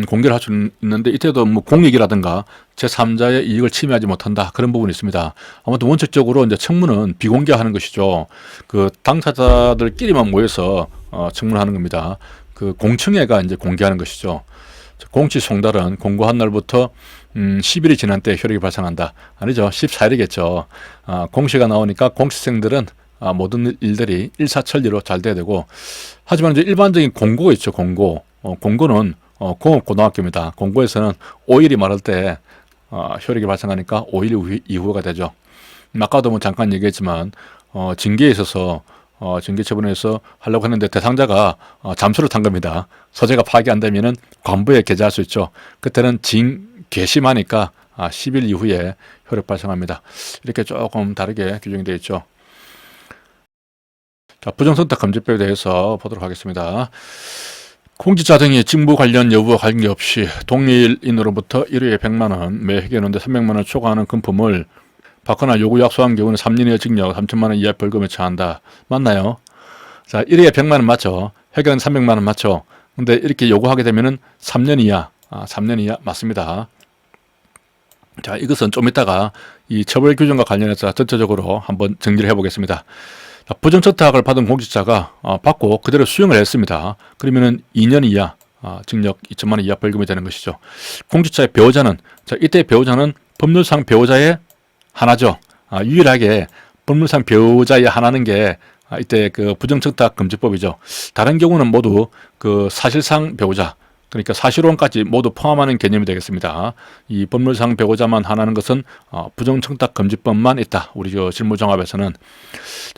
공개를 할 수 있는데, 이때도 뭐 공익이라든가 제3자의 이익을 침해하지 못한다 그런 부분이 있습니다. 아무튼 원칙적으로 이제 청문은 비공개하는 것이죠. 그 당사자들끼리만 모여서 청문하는 겁니다. 그 공청회가 이제 공개하는 것이죠. 공치송달은 공고한 날부터 10일이 지난 때 효력이 발생한다. 아니죠. 14일이겠죠. 공시가 나오니까 공시생들은 모든 일들이 일사천리로 잘 돼야 되고, 하지만 이제 일반적인 공고가 있죠. 공고. 공고는 공업고등학교입니다. 공고에서는 5일이 말할 때 효력이 발생하니까 5일 이후가 되죠. 아까도 뭐 잠깐 얘기했지만 징계에 있어서 징계 처분에서 하려고 했는데 대상자가 잠수를 탄 겁니다. 서재가 파악이 안 되면은 관부에 게재할 수 있죠. 그때는 괘씸하니까 10일 이후에 효력 발생합니다. 이렇게 조금 다르게 규정이 되어 있죠. 자, 부정선택 금지법에 대해서 보도록 하겠습니다. 공직자 등이 직무 관련 여부와 관계없이 동일인으로부터 1회에 100만 원, 매 회계하는데 300만 원 초과하는 금품을 받거나 요구 약속한 경우는 3년 이하 징역, 3천만 원 이하 벌금에 처한다. 맞나요? 자, 1회에 100만 원 맞죠? 회계는 300만 원 맞죠? 근데 이렇게 요구하게 되면은 3년 이하, 3년 이하 맞습니다. 자, 이것은 좀 이따가 이 처벌 규정과 관련해서 전체적으로 한번 정리를 해보겠습니다. 부정처탁을 받은 공직자가 받고 그대로 수용을 했습니다. 그러면은 2년 이하 징역, 2천만 원 이하 벌금이 되는 것이죠. 공직자의 배우자는, 자, 이때 배우자는 법률상 배우자의 하나죠. 유일하게 법률상 배우자의 하나는 게 이때 그 부정청탁 금지법이죠. 다른 경우는 모두 그 사실상 배우자, 그러니까 사실혼까지 모두 포함하는 개념이 되겠습니다. 이 법률상 배우자만 하나는 것은 부정청탁 금지법만 있다. 우리 실무정합에서는.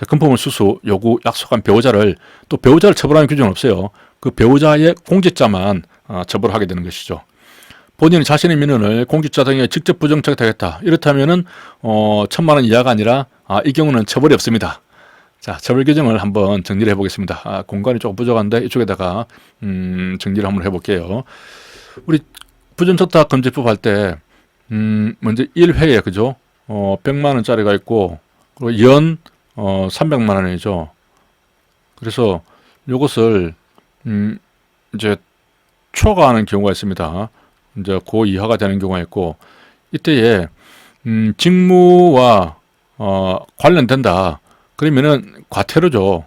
금품을 수수, 요구, 약속한 배우자를, 또 배우자를 처벌하는 규정은 없어요. 그 배우자의 공직자만 처벌하게 되는 것이죠. 본인이 자신의 민원을 공직자 등에 직접 부정청탁했다. 이렇다면은 1,000만 원 이하가 아니라 이 경우는 처벌이 없습니다. 자, 처벌 규정을 한번 정리를 해보겠습니다. 공간이 조금 부족한데 이쪽에다가 정리를 한번 해볼게요. 우리 부정청탁 금지법 할 때 먼저 1회에 그죠? 100만 원짜리가 있고, 그리고 연 300만 원이죠. 그래서 이것을 이제 초과하는 경우가 있습니다. 이제 그 이하가 되는 경우가 있고, 이때에 직무와 관련된다. 그러면은 과태료죠.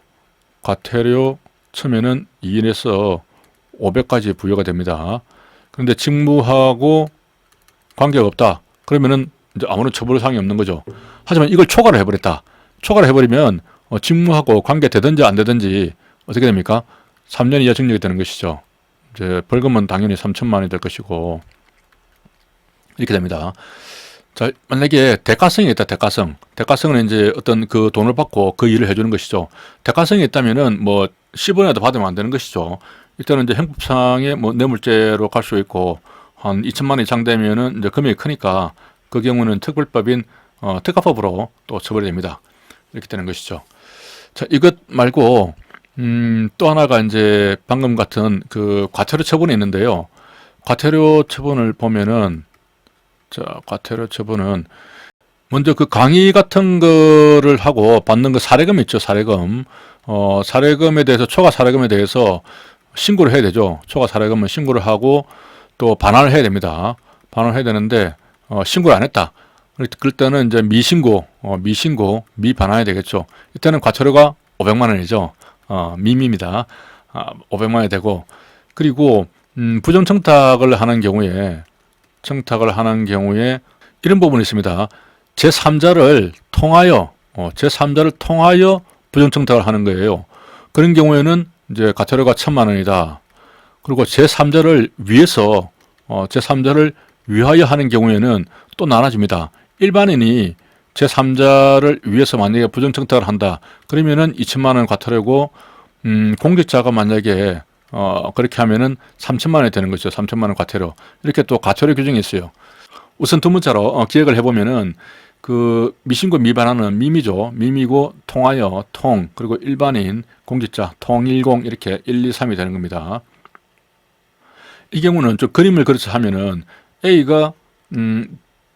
과태료 처음에는 2인에서 500까지 부여가 됩니다. 그런데 직무하고 관계가 없다. 그러면은 이제 아무런 처벌사항이 없는 거죠. 하지만 이걸 초과를 해버렸다. 초과를 해버리면 직무하고 관계되든지 안 되든지 어떻게 됩니까? 3년 이하 징역이 되는 것이죠. 이제 벌금은 당연히 3천만 원이 될 것이고, 이렇게 됩니다. 자, 만약에 대가성이 있다, 대가성. 대가성은 이제 어떤 그 돈을 받고 그 일을 해주는 것이죠. 대가성이 있다면은 뭐 10원이라도 받으면 안 되는 것이죠. 일단은 이제 형법상의 뭐 뇌물죄로 갈 수 있고, 한 2천만 원 이상 되면은 이제 금액이 크니까 그 경우는 특별법인 특가법으로 또 처벌이 됩니다. 이렇게 되는 것이죠. 자, 이것 말고 또 하나가 이제 방금 같은 그 과태료 처분이 있는데요. 과태료 처분을 보면은, 자, 과태료 처분은 먼저 그 강의 같은 거를 하고 받는 그 사례금 있죠, 사례금. 사례금에 대해서, 초과 사례금에 대해서 신고를 해야 되죠. 초과 사례금은 신고를 하고 또 반환을 해야 됩니다. 반환을 해야 되는데 신고를 안 했다. 그럴 때는 이제 미신고, 미반환이 되겠죠. 이때는 과태료가 500만 원이죠. 미입니다. 500만 원이 되고, 그리고 부정청탁을 하는 경우에 이런 부분이 있습니다. 제3자를 통하여 부정청탁을 하는 거예요. 그런 경우에는 이제 과태료가 1,000만 원이다. 그리고 제3자를 위하여 하는 경우에는 또 나눠집니다. 일반인이 제3자를 위해서 만약에 부정청탁을 한다. 그러면은 2천만 원 과태료고, 공직자가 만약에 그렇게 하면은 3천만 원이 되는 거죠. 3천만 원 과태료. 이렇게 또 과태료 규정이 있어요. 우선 두 문자로 기억을 해보면은 그 미신고 미반환은 미미죠. 미미고 통하여 그리고 일반인 공직자 통일공 이렇게 1, 2, 3이 되는 겁니다. 이 경우는 좀 그림을 그려서 하면은 A가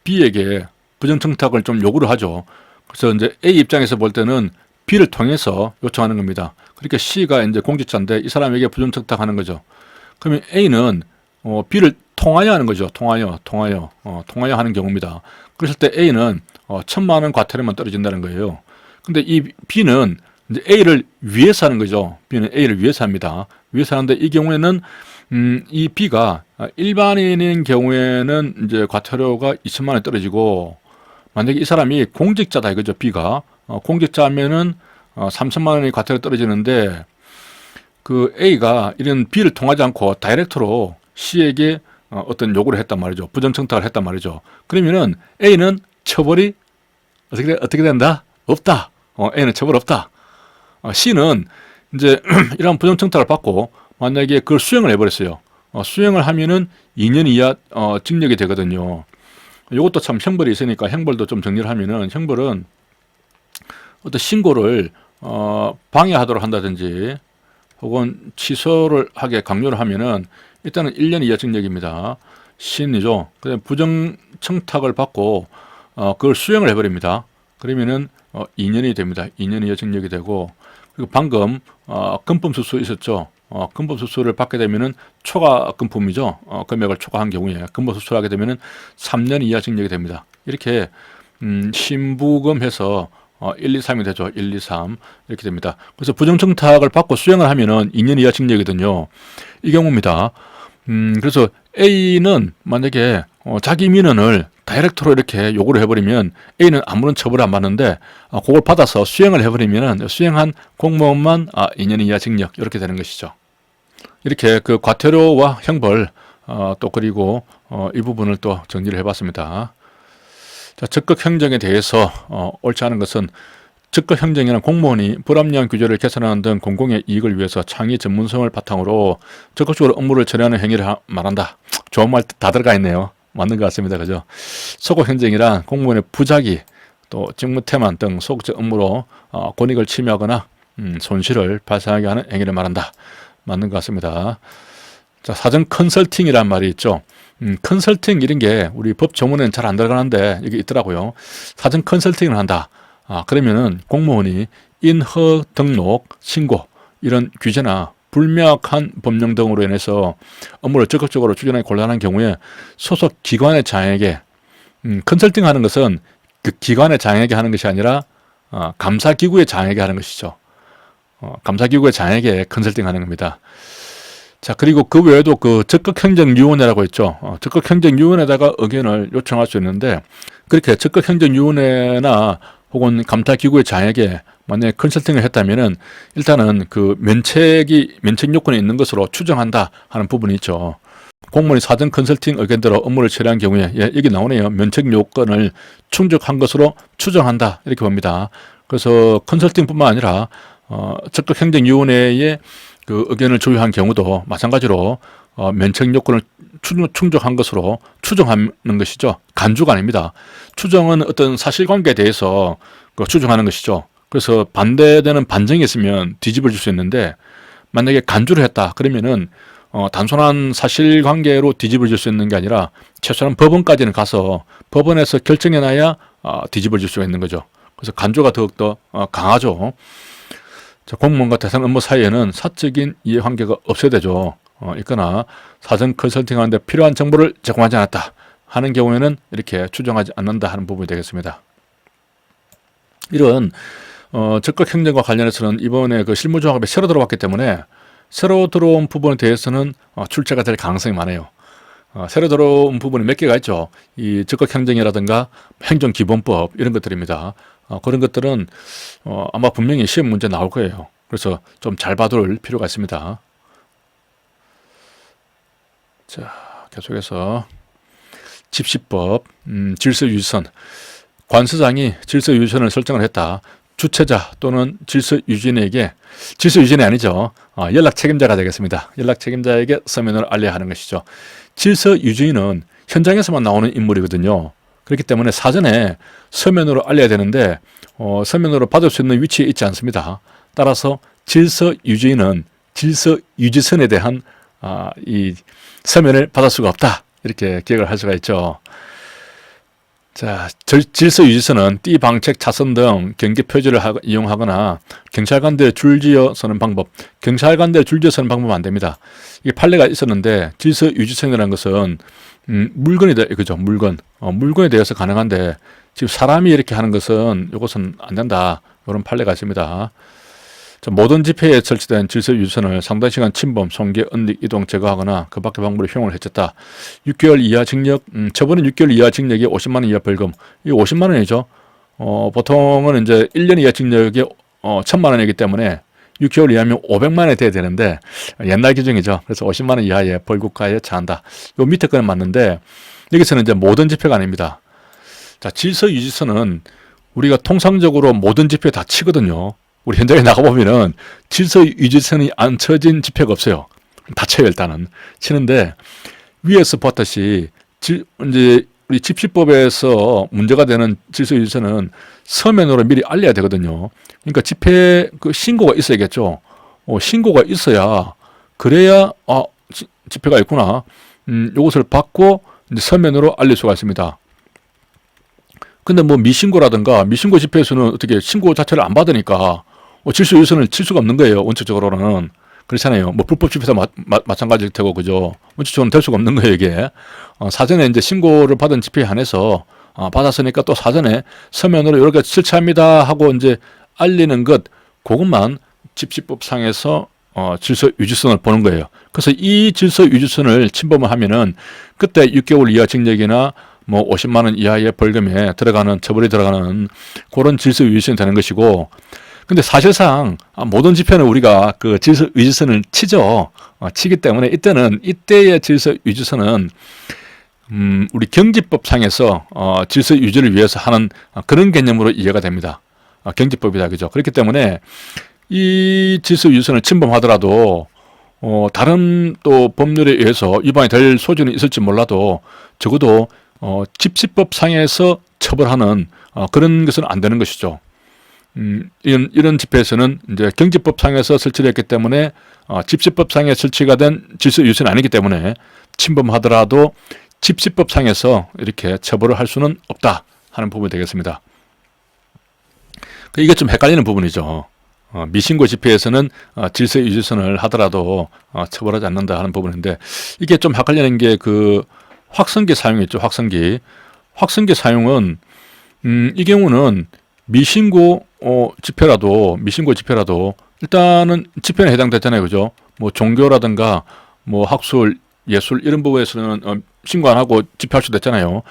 B에게 부정청탁을 좀 요구를 하죠. 그래서 이제 A 입장에서 볼 때는 B를 통해서 요청하는 겁니다. 그러니까 C가 이제 공직자인데 이 사람에게 부정청탁하는 거죠. 그러면 A는 B를 통하여 하는 거죠. 통하여 하는 경우입니다. 그랬을 때 A는 1,000만 원 과태료만 떨어진다는 거예요. 근데 이 B는 이제 A를 위해서 하는 거죠. B는 A를 위해서 합니다. 위해서 하는데 이 경우에는 이 B가 일반인인 경우에는 이제 과태료가 2천만 원이 떨어지고, 만약에 이 사람이 공직자다 이거죠. B가 공직자면은 3천만 원이 과태료 떨어지는데, 그 A가 이런 B를 통하지 않고 다이렉트로 C에게 어떤 요구를 했단 말이죠. 부정청탁을 했단 말이죠. 그러면은 A는 처벌이 어떻게 된다? 없다. A는 처벌 없다. C는 이제 이런 부정청탁을 받고 만약에 그걸 수행을 해버렸어요. 수행을 하면은 2년 이하 징역이 되거든요. 이것도 참 형벌이 있으니까 형벌도 좀 정리를 하면은, 형벌은 어떤 신고를 방해하도록 한다든지 혹은 취소를 하게 강요를 하면은 일단은 1년 이하 징역입니다. 신이죠. 그다음에 부정청탁을 받고 그걸 수행을 해버립니다. 그러면은 2년이 됩니다. 2년 이하 징역이 되고, 그리고 방금 금품수수 있었죠. 금품수수를 받게 되면은 초과 금품이죠. 금액을 초과한 경우에 금품수수를 하게 되면은 3년 이하 징역이 됩니다. 이렇게 신부금해서 1, 2, 3이 되죠. 1, 2, 3 이렇게 됩니다. 그래서 부정청탁을 받고 수행을 하면은 2년 이하 징역이거든요. 이 경우입니다. 그래서 A는 만약에 자기 민원을 다이렉트로 이렇게 요구를 해버리면 A는 아무런 처벌을 안 받는데, 그걸 받아서 수행을 해버리면 수행한 공무원만 2년 이하 징역 이렇게 되는 것이죠. 이렇게 그 과태료와 형벌 또 그리고 이 부분을 또 정리를 해봤습니다. 자, 적극 행정에 대해서 옳지 않은 것은, 적극 행정에는 공무원이 불합리한 규제를 개선하는 등 공공의 이익을 위해서 창의 전문성을 바탕으로 적극적으로 업무를 처리하는 행위를 말한다. 좋은 말 다 들어가 있네요. 맞는 것 같습니다. 그죠? 소극 행정이란 공무원의 부작위, 또 직무태만 등 소극적 업무로 권익을 침해하거나 손실을 발생하게 하는 행위를 말한다. 맞는 것 같습니다. 자, 사전 컨설팅이란 말이 있죠. 컨설팅 이런 게 우리 법 조문에는 잘 안 들어가는데 이게 있더라고요. 사전 컨설팅을 한다. 그러면은 공무원이 인허 등록, 신고 이런 규제나 불명확한 법령 등으로 인해서 업무를 적극적으로 추진하기 곤란한 경우에 소속 기관의 장에게, 컨설팅하는 것은 그 기관의 장에게 하는 것이 아니라 감사기구의 장에게 하는 것이죠. 감사기구의 장에게 컨설팅하는 겁니다. 자, 그리고 그 외에도 그 적극행정위원회라고 있죠. 적극행정위원회에다가 의견을 요청할 수 있는데, 그렇게 적극행정위원회나 혹은 감사기구의 장에게 만약에 컨설팅을 했다면은 일단은 그 면책 요건이 있는 것으로 추정한다 하는 부분이 있죠. 공무원이 사전 컨설팅 의견대로 업무를 처리한 경우에, 여기 나오네요. 면책 요건을 충족한 것으로 추정한다 이렇게 봅니다. 그래서 컨설팅뿐만 아니라 적극행정위원회의 그 의견을 조율한 경우도 마찬가지로 면책 요건을 충족한 것으로 추정하는 것이죠. 간주가 아닙니다. 추정은 어떤 사실관계에 대해서 추정하는 것이죠. 그래서 반대되는 반증이 있으면 뒤집어 줄 수 있는데, 만약에 간주를 했다 그러면은 단순한 사실관계로 뒤집어 줄 수 있는 게 아니라 최소한 법원까지는 가서 법원에서 결정해놔야 뒤집어 줄 수가 있는 거죠. 그래서 간주가 더욱더 강하죠. 자, 공무원과 대상 업무 사이에는 사적인 이해관계가 없어야 되죠. 있거나 사전 컨설팅하는데 필요한 정보를 제공하지 않았다 하는 경우에는 이렇게 추정하지 않는다 하는 부분이 되겠습니다. 이런 적극 행정과 관련해서는 이번에 그 실무조합에 새로 들어왔기 때문에 새로 들어온 부분에 대해서는 출제가 될 가능성이 많아요. 새로 들어온 부분이 몇 개가 있죠. 이 적극 행정이라든가 행정기본법 이런 것들입니다. 그런 것들은 아마 분명히 시험 문제 나올 거예요. 그래서 좀 잘 봐둘 필요가 있습니다. 자, 계속해서 집시법, 질서유지선. 관서장이 질서유지선을 설정을 했다. 주체자 또는 질서유지인에게, 질서유지인이 아니죠. 연락 책임자가 되겠습니다. 연락 책임자에게 서면을 알려야 하는 것이죠. 질서유지인은 현장에서만 나오는 인물이거든요. 그렇기 때문에 사전에 서면으로 알려야 되는데 서면으로 받을 수 있는 위치에 있지 않습니다. 따라서 질서유지인은 질서유지선에 대한 이 서면을 받을 수가 없다. 이렇게 기억을 할 수가 있죠. 자, 질서유지선은 띠, 방책, 차선 등 경계 표지를 이용하거나 경찰관들 줄지어 서는 방법, 경찰관들 줄지어 서는 방법은 안 됩니다. 이게 판례가 있었는데 질서유지선이라는 것은 물건이 그죠? 물건에 대해서 가능한데 지금 사람이 이렇게 하는 것은 이것은 안 된다. 이런 판례가 있습니다. 자, 모든 집회에 설치된 질서유지선을 상당 시간 침범, 손괴, 은닉, 이동, 제거하거나 그 밖의 방법으로 효용을 했었다. 6개월 이하 징역, 처벌은 6개월 이하 징역에 50만 원 이하 벌금. 이 50만 원이죠. 보통은 이제 1년 이하 징역에 1,000만 원이기 때문에 6개월 이하면 500만 원이 돼야 되는데 옛날 기준이죠. 그래서 50만 원 이하의 벌금가에 처한다. 요 밑에 거는 맞는데 여기서는 이제 모든 집회가 아닙니다. 자, 질서유지선은 우리가 통상적으로 모든 집회 다 치거든요. 우리 현장에 나가보면은 질서유지선이 안 쳐진 집회가 없어요. 다 쳐요, 일단은. 치는데, 위에서 봤듯이, 이제 우리 집시법에서 문제가 되는 질서유지선은 서면으로 미리 알려야 되거든요. 그러니까 집회 그 신고가 있어야겠죠. 신고가 있어야, 그래야, 집회가 있구나. 요것을 받고 이제 서면으로 알릴 수가 있습니다. 근데 뭐 미신고라든가 미신고 집회에서는 어떻게 신고 자체를 안 받으니까 질서유지선을 칠 수가 없는 거예요. 원칙적으로는. 그렇잖아요. 뭐 불법 집회도 마찬가지일 테고, 그죠? 원칙적으로는 될 수가 없는 거예요, 이게. 사전에 이제 신고를 받은 집회에 한해서 받았으니까 또 사전에 서면으로 이렇게 설치합니다 하고 이제 알리는 것, 그것만 집시법상에서 질서유지선을 보는 거예요. 그래서 이 질서유지선을 침범을 하면은 그때 6개월 이하 징역이나 뭐 50만 원 이하의 벌금에 들어가는, 처벌이 들어가는 그런 질서유지선이 되는 것이고, 근데 사실상 모든 집회는 우리가 그 질서유지선을 치죠. 치기 때문에 이때의 질서유지선은 우리 경지법상에서 질서유지를 위해서 하는 그런 개념으로 이해가 됩니다. 경지법이다, 그죠? 그렇기 때문에 이 질서유지선을 침범하더라도 다른 또 법률에 의해서 위반이 될 소지는 있을지 몰라도 적어도 집시법상에서 처벌하는 그런 것은 안 되는 것이죠. 이런 집회에서는 이제 경지법상에서 설치를 했기 때문에 집시법상에 설치가 된 질서유지선이 아니기 때문에 침범하더라도 집시법상에서 이렇게 처벌을 할 수는 없다 하는 부분이 되겠습니다. 이게 좀 헷갈리는 부분이죠. 미신고 집회에서는 질서유지선을 하더라도 처벌하지 않는다 하는 부분인데, 이게 좀 헷갈리는 게 그 확성기 사용이 있죠. 확성기 사용은 이 경우는 미신고 집회라도 일단은 집회에 해당되잖아요, 그죠? 뭐 종교라든가 뭐 학술, 예술 이런 부분에서는 신고 안 하고 집회할 수도 있잖아요.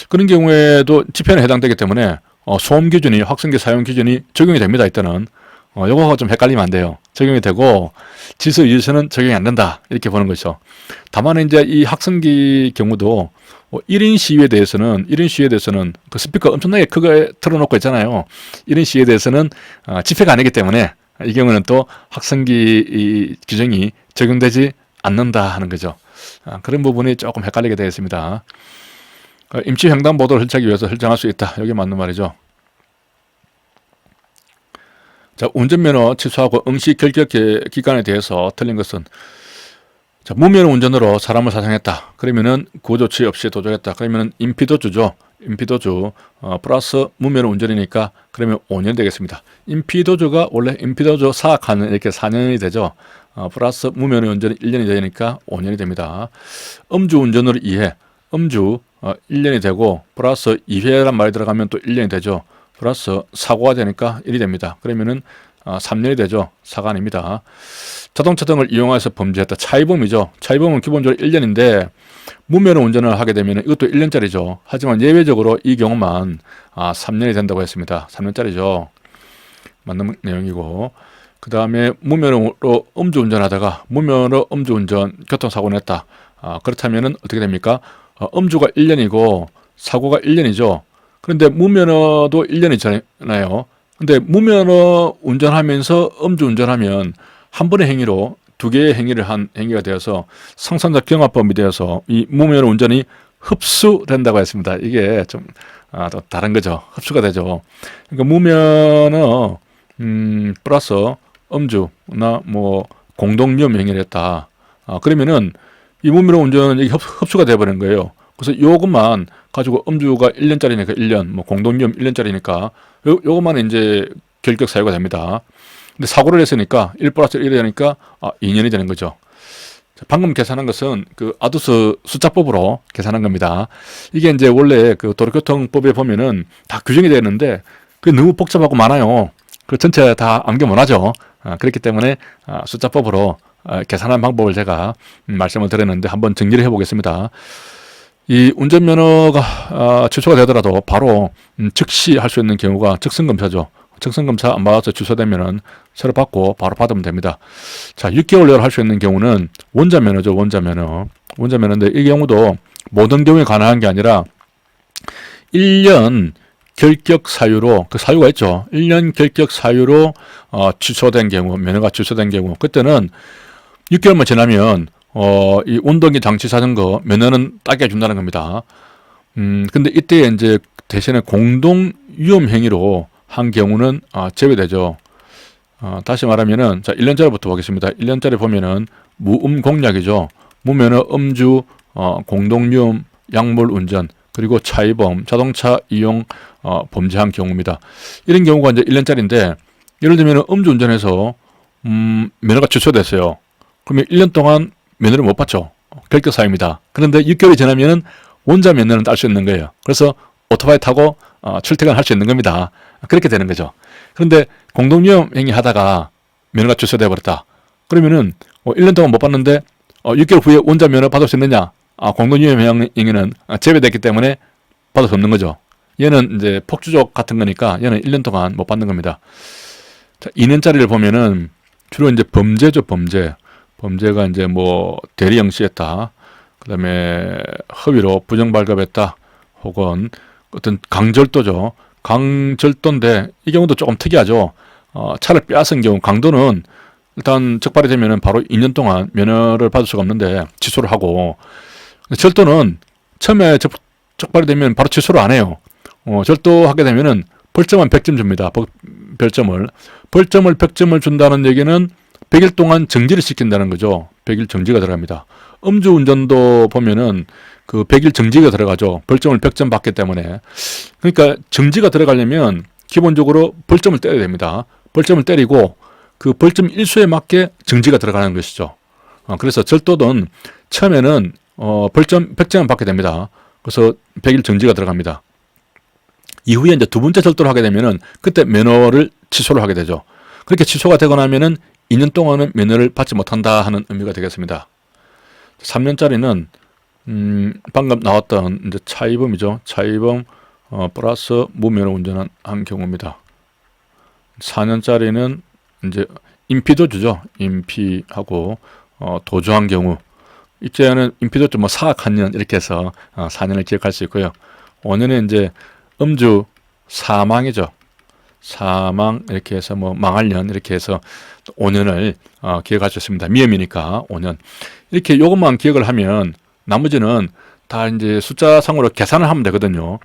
그런 경우에도 집회는 해당되기 때문에 소음 기준이, 확성기 사용 기준이 적용이 됩니다. 이때는 요거가 좀 헷갈리면 안 돼요. 적용이 되고 질서유지선은 적용이 안 된다 이렇게 보는 거죠. 다만 이제 이 확성기 경우도 1인 시위에 대해서는 그 스피커 엄청나게 크게 틀어놓고 있잖아요. 1인 시위에 대해서는 집회가 아니기 때문에 이 경우는 또 확성기 규정이 적용되지 않는다 하는 거죠. 그런 부분이 조금 헷갈리게 되어 있습니다. 임시 횡단보도를 설치하기 위해서 설정할 수 있다. 여기 맞는 말이죠. 자, 운전면허 취소하고 응시 결격 기간에 대해서 틀린 것은, 자, 무면허 운전으로 사람을 사상했다. 그러면은 구조치 없이 도주했다. 그러면은 임피도주죠. 임피도주 플러스 무면허 운전이니까 그러면 5년 되겠습니다. 임피도주가 원래 임피도주 사악하는 이렇게 4년이 되죠. 플러스 무면허 운전이 1년이 되니까 5년이 됩니다. 음주 운전으로 이해, 음주 1년이 되고 플러스 2회란 말이 들어가면 또 1년이 되죠. 플러스 사고가 되니까 1이 됩니다. 그러면은 3년이 되죠. 4가 아닙니다. 자동차 등을 이용해서 범죄했다. 차이범이죠. 차이범은 기본적으로 1년인데 무면허 운전을 하게 되면 이것도 1년짜리죠. 하지만 예외적으로 이 경우만 3년이 된다고 했습니다. 3년짜리죠. 맞는 내용이고, 그 다음에 무면허로 음주운전하다가 무면허 음주운전 교통사고 냈다. 그렇다면은 어떻게 됩니까? 음주가 1년이고 사고가 1년이죠. 그런데 무면허도 1년이잖아요. 근데 무면허 운전하면서 음주운전하면 한 번의 행위로 두 개의 행위를 한 행위가 되어서 상산적 경합범이 되어서 이 무면허 운전이 흡수된다고 했습니다. 이게 좀 또 다른 거죠. 흡수가 되죠. 그러니까 무면허 플러스 음주나 뭐 공동위험 행위를 했다. 그러면은 이 무면허 운전은 이게 흡수가 돼버린 거예요. 그래서 요것만 가지고 음주가 1년짜리니까 1년, 뭐 공동위험 1년짜리니까 요것만 이제 결격 사유가 됩니다. 근데 사고를 했으니까 1 플러스 1이 되니까 2년이 되는 거죠. 방금 계산한 것은 그 아두스 숫자법으로 계산한 겁니다. 이게 이제 원래 그 도로교통법에 보면은 다 규정이 되어 있는데 그 너무 복잡하고 많아요. 그 전체 다 암기 못하죠. 그렇기 때문에 숫자법으로 계산한 방법을 제가 말씀을 드렸는데 한번 정리를 해보겠습니다. 이 운전면허가 취소가 되더라도 바로 즉시 할 수 있는 경우가 즉승검사죠. 즉승검사 안 받아서 취소되면은 새로 받고 바로 받으면 됩니다. 자, 6개월내로 할 수 있는 경우는 원자면허죠. 원자면허인데 이 경우도 모든 경우에 가능한 게 아니라 1년 결격 사유로, 그 사유가 있죠. 1년 결격 사유로 취소된 경우, 면허가 취소된 경우, 그때는 6개월만 지나면 이 운동기 장치 자전거 면허는 따게 해준다는 겁니다. 근데 이때 이제 대신에 공동 위험 행위로 한 경우는 제외되죠. 다시 말하면은, 자, 1년짜리부터 보겠습니다. 1년짜리 보면은 무음공약이죠. 무면허 음주, 공동위험, 약물 운전, 그리고 차이범, 자동차 이용 범죄한 경우입니다. 이런 경우가 이제 1년짜리인데, 예를 들면 음주운전해서 면허가 취소됐어요. 그러면 1년 동안 면허를 못 받죠. 결격 사유입니다. 그런데 6개월이 지나면은 원자 면허는 딸 수 있는 거예요. 그래서 오토바이 타고 출퇴근할 수 있는 겁니다. 그렇게 되는 거죠. 그런데 공동위험 행위 하다가 면허가 취소돼 버렸다. 그러면은 1년 동안 못 받는데 6개월 후에 원자 면허 받을 수 있느냐? 공동위험 행위는 제외됐기 때문에 받을 수 없는 거죠. 얘는 이제 폭주족 같은 거니까 얘는 1년 동안 못 받는 겁니다. 자, 2년짜리를 보면은 주로 이제 범죄죠, 범죄. 범죄가 이제 뭐 대리영시했다. 그다음에 허위로 부정 발급했다. 혹은 어떤 강절도죠. 강절도인데 이 경우도 조금 특이하죠. 차를 빼앗은 경우 강도는 일단 적발이 되면은 바로 2년 동안 면허를 받을 수가 없는데 취소를 하고, 절도는 처음에 적발이 되면 바로 취소를 안 해요. 절도하게 되면은 벌점은 100점 줍니다. 벌점을 100점을 준다는 얘기는 100일 동안 정지를 시킨다는 거죠. 100일 정지가 들어갑니다. 음주운전도 보면은 그 100일 정지가 들어가죠. 벌점을 100점 받기 때문에. 그러니까 정지가 들어가려면 기본적으로 벌점을 때려야 됩니다. 벌점을 때리고 그 벌점 일수에 맞게 정지가 들어가는 것이죠. 그래서 절도는 처음에는 벌점 100점을 받게 됩니다. 그래서 100일 정지가 들어갑니다. 이후에 이제 두 번째 절도를 하게 되면은 그때 면허를 취소를 하게 되죠. 그렇게 취소가 되고 나면은 2년 동안은 면허를 받지 못한다 하는 의미가 되겠습니다. 3년짜리는 방금 나왔던 이제 차이범이죠. 차이범 플러스 무면허 운전한 경우입니다. 4년짜리는 이제 임피도주죠. 임피하고 도주한 경우. 이제는 임피도주 뭐 사학 한 년 이렇게 해서 4년을 기억할 수 있고요. 5년은 이제 음주 사망이죠. 사망 이렇게 해서 뭐 망할 년 이렇게 해서 5년을 기억할 수 있습니다. 미험이니까 5년. 이렇게 요것만 기억을 하면 나머지는 다 이제 숫자상으로 계산을 하면 되거든요.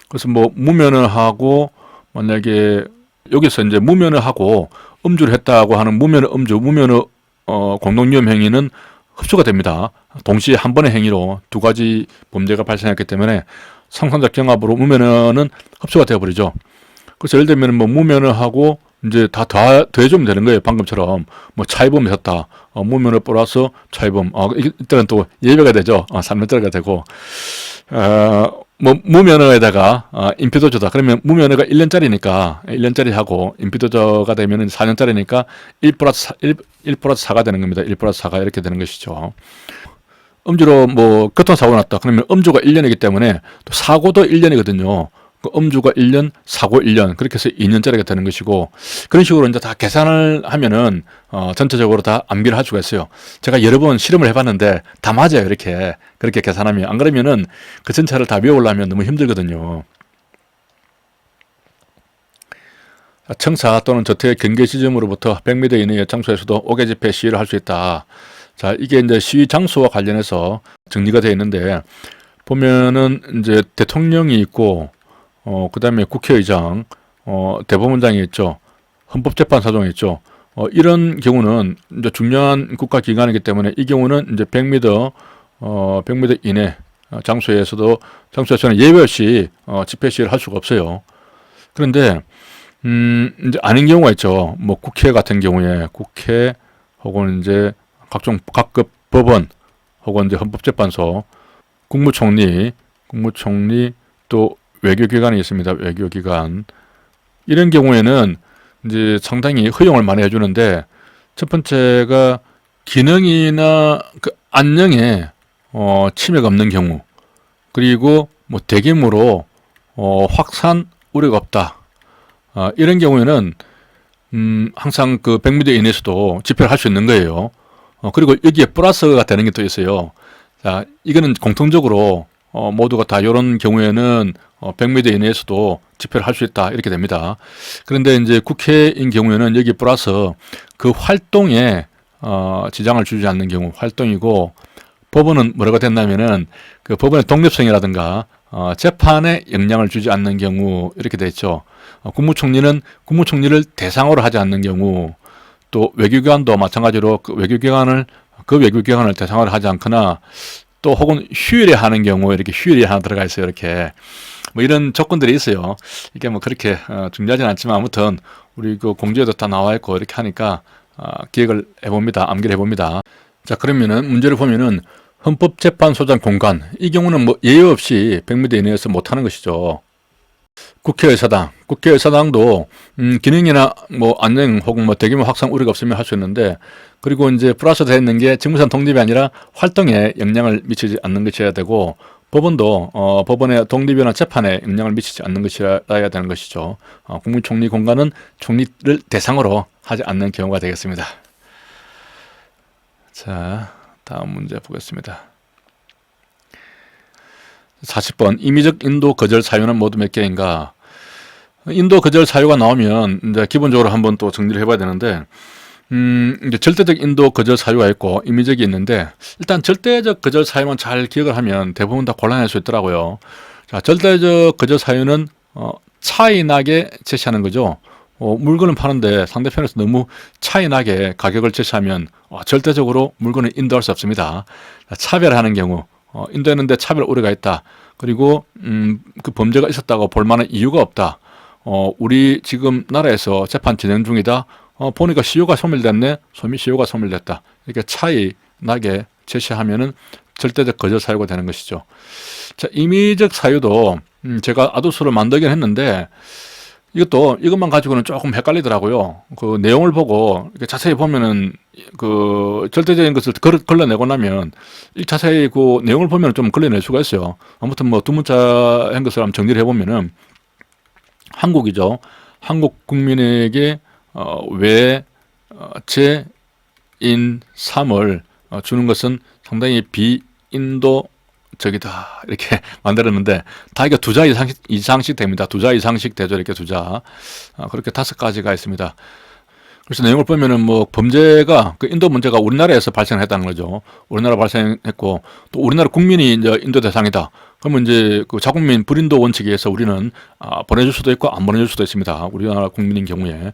그래서 뭐 무면허하고 만약에 여기서 이제 무면허하고 음주를 했다고 하는 무면허 음주, 무면허 공동위험 행위는 흡수가 됩니다. 동시에 한 번의 행위로 두 가지 범죄가 발생했기 때문에 상상적 경합으로 무면허는 흡수가 되어버리죠. 그래서 예를 들면 뭐 무면허하고 이제 다 더해주면 되는 거예요. 방금처럼 뭐 차이범이었다. 무면허 플러스 차이범. 이때는 또 예외가 되죠. 3년짜리가 되고 뭐 무면허에다가 임피도저다. 그러면 무면허가 1년짜리니까 1년짜리 하고 임피도저가 되면 4년짜리니까 1 플러스 4가 되는 겁니다. 1 플러스 4가 이렇게 되는 것이죠. 음주로 뭐 교통사고 났다. 그러면 음주가 1년이기 때문에 또 사고도 1년이거든요. 그 음주가 1년, 사고 1년, 그렇게 해서 2년짜리가 되는 것이고, 그런 식으로 이제 다 계산을 하면은, 전체적으로 다 암기를 할 수가 있어요. 제가 여러 번 실험을 해봤는데, 다 맞아요, 이렇게. 그렇게 계산하면. 안 그러면은, 그 전체를 다 외우려면 너무 힘들거든요. 청사 또는 저택 경계 지점으로부터 100m 이내의 장소에서도 5개 집회 시위를 할 수 있다. 자, 이게 이제 시위 장소와 관련해서 정리가 되어 있는데, 보면은 이제 대통령이 있고, 그 다음에 국회의장, 대법원장이 있죠. 헌법재판소장이 있죠. 이런 경우는 이제 중요한 국가기관이기 때문에 이 경우는 이제 100m, 100m 이내 장소에서는 예외 없이 집회 시위를 할 수가 없어요. 그런데, 이제 아닌 경우가 있죠. 뭐 국회 같은 경우에 국회 혹은 이제 각급 법원 혹은 이제 헌법재판소, 국무총리 또 외교기관이 있습니다. 외교기관. 이런 경우에는 이제 상당히 허용을 많이 해주는데, 첫 번째가 기능이나 그 안녕에 침해가 없는 경우, 그리고 뭐 대규모로 확산 우려가 없다. 이런 경우에는 항상 그 100m 이내에서도 집회를 할 수 있는 거예요. 그리고 여기에 플러스가 되는 게 또 있어요. 자, 이거는 공통적으로 모두가 다 이런 경우에는 100m 이내에서도 집회를 할 수 있다 이렇게 됩니다. 그런데 이제 국회인 경우에는 여기 플러스 그 활동에 지장을 주지 않는 경우 활동이고, 법원은 뭐라고 됐냐면은 그 법원의 독립성이라든가 재판에 영향을 주지 않는 경우 이렇게 돼 있죠. 국무총리는 국무총리를 대상으로 하지 않는 경우, 또 외교기관도 마찬가지로 그 외교기관을 대상으로 하지 않거나, 또 혹은 휴일에 하는 경우 이렇게 휴일이 하나 들어가 있어요. 이렇게 뭐 이런 조건들이 있어요. 이게 뭐 그렇게 중요하진 않지만 아무튼 우리 그 공지에도 다 나와 있고 이렇게 하니까 기억을 해봅니다. 암기를 해봅니다. 자, 그러면은 문제를 보면은 헌법재판소장 공간, 이 경우는 뭐 예외 없이 100m 이내에서 못 하는 것이죠. 국회의사당도 기능이나 뭐 안녕 혹은 뭐 대규모 확산 우려가 없으면 할 수 있는데, 그리고 이제 플러스 되어 있는 게 직무상 독립이 아니라 활동에 영향을 미치지 않는 것이어야 되고, 법원도 법원의 독립이나 재판에 영향을 미치지 않는 것이어야 되는 것이죠. 국무총리 공간은 총리를 대상으로 하지 않는 경우가 되겠습니다. 자, 다음 문제 보겠습니다. 40번 임의적 인도 거절 사유는 모두 몇 개인가? 인도 거절 사유가 나오면 이제 기본적으로 한번 또 정리를 해봐야 되는데, 이제 절대적 인도 거절 사유가 있고 임의적이 있는데, 일단 절대적 거절 사유만 잘 기억을 하면 대부분 다 곤란할 수 있더라고요. 자, 절대적 거절 사유는 차이 나게 제시하는 거죠. 물건을 파는데 상대편에서 너무 차이 나게 가격을 제시하면 절대적으로 물건을 인도할 수 없습니다. 차별하는 경우, 인도했는데 차별 우려가 있다. 그리고 그 범죄가 있었다고 볼 만한 이유가 없다. 우리 지금 나라에서 재판 진행 중이다. 보니까 시효가 소멸됐네. 시효가 소멸됐다. 이렇게 차이 나게 제시하면은 절대적 거절 사유가 되는 것이죠. 자, 임의적 사유도 제가 아두수를 만들긴 했는데, 이것만 가지고는 조금 헷갈리더라고요. 그 내용을 보고 이렇게 자세히 보면은 그 절대적인 것을 걸러내고 나면 이 자세히 그 내용을 보면 좀 걸러낼 수가 있어요. 아무튼 뭐 두 문자 한 것을 한번 정리를 해보면은, 한국이죠. 한국 국민에게 외제인 3을 주는 것은 상당히 비인도적이다 이렇게 만들었는데, 다 이게 2자 이상씩 됩니다. 2자 이상씩 되죠. 이렇게 2자. 그렇게 5가지가 있습니다. 그래서 내용을 보면은 뭐 범죄가, 그 인도 문제가 우리나라에서 발생했다는 거죠. 우리나라 발생했고, 또 우리나라 국민이 이제 인도 대상이다. 그러면 이제 그 자국민 불인도 원칙에 의해서 우리는 보내줄 수도 있고 안 보내줄 수도 있습니다. 우리나라 국민인 경우에.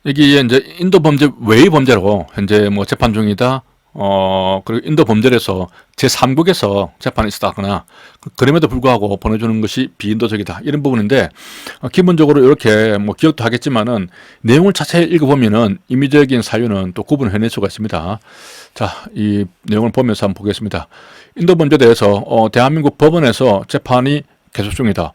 여기에 이제 인도 범죄 외의 범죄로 현재 뭐 재판 중이다. 그리고 인도 범죄에서 제3국에서 재판이 있었다거나 그럼에도 불구하고 보내주는 것이 비인도적이다 이런 부분인데 기본적으로 이렇게 뭐 기억도 하겠지만은 내용을 자세히 읽어보면은 임의적인 사유는 또 구분을 해낼 수가 있습니다. 자, 이 내용을 보면서 한번 보겠습니다. 인도 범죄에 대해서 대한민국 법원에서 재판이 계속 중이다.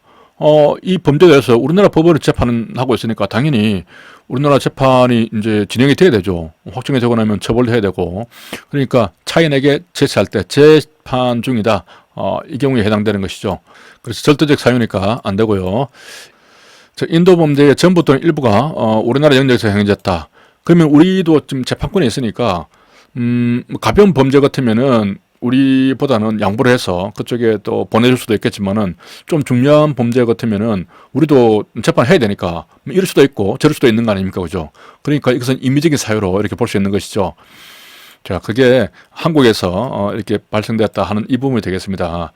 이 범죄에 대해서 우리나라 법원이 재판하고 있으니까 당연히 우리나라 재판이 이제 진행이 돼야 되죠. 확정이 되고 나면 처벌해야 되고. 그러니까 차인에게 제시할 때 재판 중이다. 이 경우에 해당되는 것이죠. 그래서 절대적 사유니까 안 되고요. 인도 범죄의 전부 또는 일부가 우리나라 영역에서 행해졌다. 그러면 우리도 지금 재판권이 있으니까 가벼운 범죄 같으면은 우리보다는 양보를 해서 그쪽에 또 보내줄 수도 있겠지만은 좀 중요한 범죄 같으면은 우리도 재판해야 되니까 이럴 수도 있고 저럴 수도 있는 거 아닙니까? 그죠? 그러니까 이것은 임의적인 사유로 이렇게 볼 수 있는 것이죠. 자, 그게 한국에서 이렇게 발생되었다 하는 이 부분이 되겠습니다.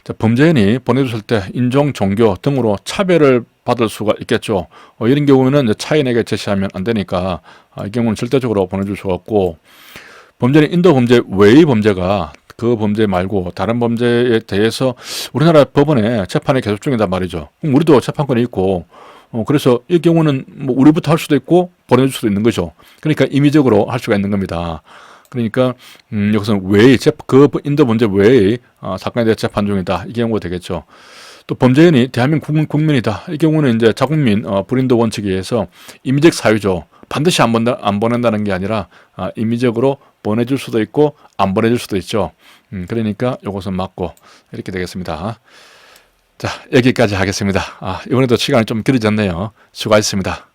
자, 범죄인이 보내줬을 때 인종, 종교 등으로 차별을 받을 수가 있겠죠. 이런 경우에는 이제 차인에게 제시하면 안 되니까 이 경우는 절대적으로 보내줄 수가 없고 범죄는 인도 범죄 외의 범죄가 그 범죄 말고 다른 범죄에 대해서 우리나라 법원에 재판이 계속 중이다 말이죠. 그럼 우리도 재판권이 있고 그래서 이 경우는 뭐 우리부터 할 수도 있고 보내줄 수도 있는 거죠. 그러니까 임의적으로 할 수가 있는 겁니다. 그러니까 여기서는 외의 그 인도 범죄 외의 사건에 대해 재판 중이다 이 경우가 되겠죠. 또 범죄인이 대한민국 국민이다 이 경우는 이제 자국민 불인도 원칙에 의해서 임의적 사유죠. 반드시 안 보낸다는 게 아니라 임의적으로 보내줄 수도 있고 안 보내줄 수도 있죠. 그러니까 이것은 맞고 이렇게 되겠습니다. 자, 여기까지 하겠습니다. 이번에도 시간이 좀 길어졌네요. 수고하셨습니다.